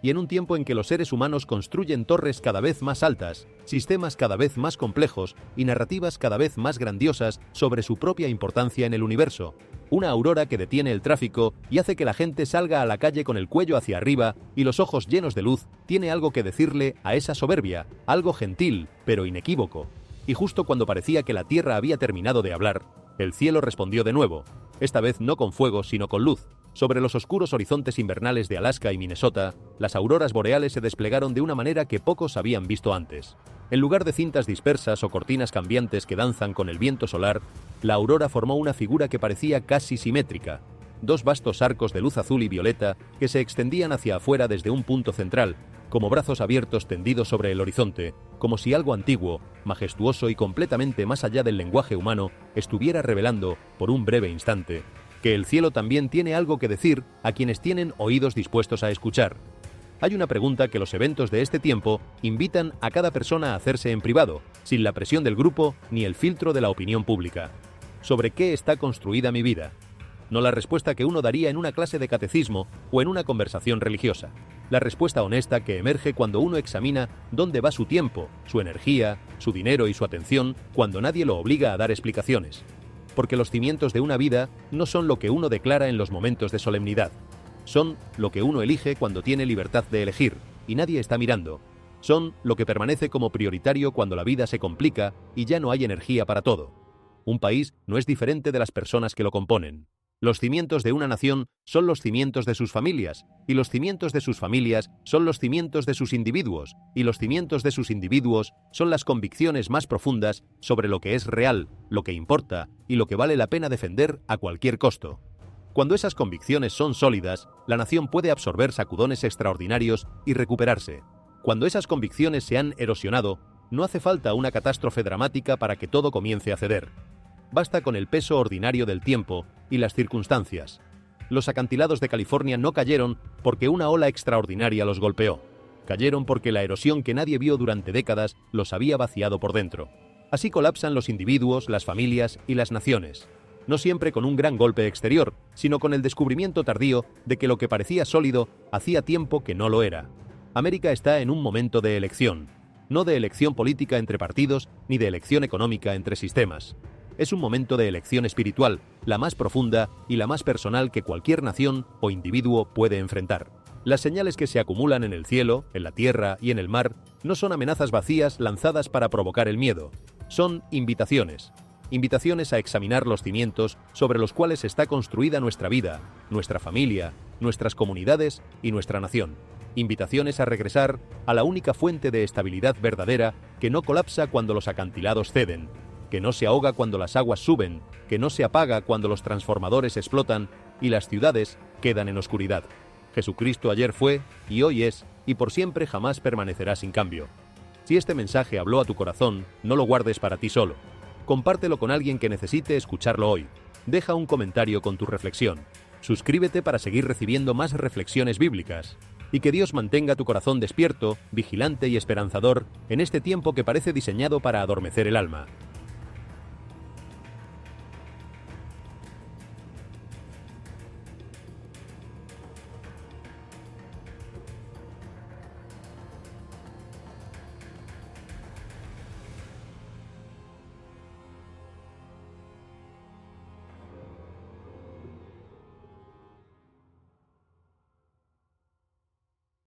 Y en un tiempo en que los seres humanos construyen torres cada vez más altas, sistemas cada vez más complejos y narrativas cada vez más grandiosas sobre su propia importancia en el universo, una aurora que detiene el tráfico y hace que la gente salga a la calle con el cuello hacia arriba y los ojos llenos de luz, tiene algo que decirle a esa soberbia, algo gentil, pero inequívoco. Y justo cuando parecía que la Tierra había terminado de hablar, el cielo respondió de nuevo, esta vez no con fuego sino con luz. Sobre los oscuros horizontes invernales de Alaska y Minnesota, las auroras boreales se desplegaron de una manera que pocos habían visto antes. En lugar de cintas dispersas o cortinas cambiantes que danzan con el viento solar, la aurora formó una figura que parecía casi simétrica. Dos vastos arcos de luz azul y violeta que se extendían hacia afuera desde un punto central, como brazos abiertos tendidos sobre el horizonte, como si algo antiguo, majestuoso y completamente más allá del lenguaje humano estuviera revelando, por un breve instante, que el cielo también tiene algo que decir a quienes tienen oídos dispuestos a escuchar. Hay una pregunta que los eventos de este tiempo invitan a cada persona a hacerse en privado, sin la presión del grupo ni el filtro de la opinión pública. ¿Sobre qué está construida mi vida? No la respuesta que uno daría en una clase de catecismo o en una conversación religiosa. La respuesta honesta que emerge cuando uno examina dónde va su tiempo, su energía, su dinero y su atención cuando nadie lo obliga a dar explicaciones. Porque los cimientos de una vida no son lo que uno declara en los momentos de solemnidad. Son lo que uno elige cuando tiene libertad de elegir y nadie está mirando. Son lo que permanece como prioritario cuando la vida se complica y ya no hay energía para todo. Un país no es diferente de las personas que lo componen. Los cimientos de una nación son los cimientos de sus familias, y los cimientos de sus familias son los cimientos de sus individuos, y los cimientos de sus individuos son las convicciones más profundas sobre lo que es real, lo que importa y lo que vale la pena defender a cualquier costo. Cuando esas convicciones son sólidas, la nación puede absorber sacudones extraordinarios y recuperarse. Cuando esas convicciones se han erosionado, no hace falta una catástrofe dramática para que todo comience a ceder. Basta con el peso ordinario del tiempo y las circunstancias. Los acantilados de California no cayeron porque una ola extraordinaria los golpeó. Cayeron porque la erosión que nadie vio durante décadas los había vaciado por dentro. Así colapsan los individuos, las familias y las naciones. No siempre con un gran golpe exterior, sino con el descubrimiento tardío de que lo que parecía sólido hacía tiempo que no lo era. América está en un momento de elección. No de elección política entre partidos, ni de elección económica entre sistemas. Es un momento de elección espiritual, la más profunda y la más personal que cualquier nación o individuo puede enfrentar. Las señales que se acumulan en el cielo, en la tierra y en el mar no son amenazas vacías lanzadas para provocar el miedo. Son invitaciones. Invitaciones a examinar los cimientos sobre los cuales está construida nuestra vida, nuestra familia, nuestras comunidades y nuestra nación. Invitaciones a regresar a la única fuente de estabilidad verdadera que no colapsa cuando los acantilados ceden, que no se ahoga cuando las aguas suben, que no se apaga cuando los transformadores explotan y las ciudades quedan en oscuridad. Jesucristo ayer fue, y hoy es, y por siempre jamás permanecerá sin cambio. Si este mensaje habló a tu corazón, no lo guardes para ti solo. Compártelo con alguien que necesite escucharlo hoy. Deja un comentario con tu reflexión. Suscríbete para seguir recibiendo más reflexiones bíblicas. Y que Dios mantenga tu corazón despierto, vigilante y esperanzador en este tiempo que parece diseñado para adormecer el alma.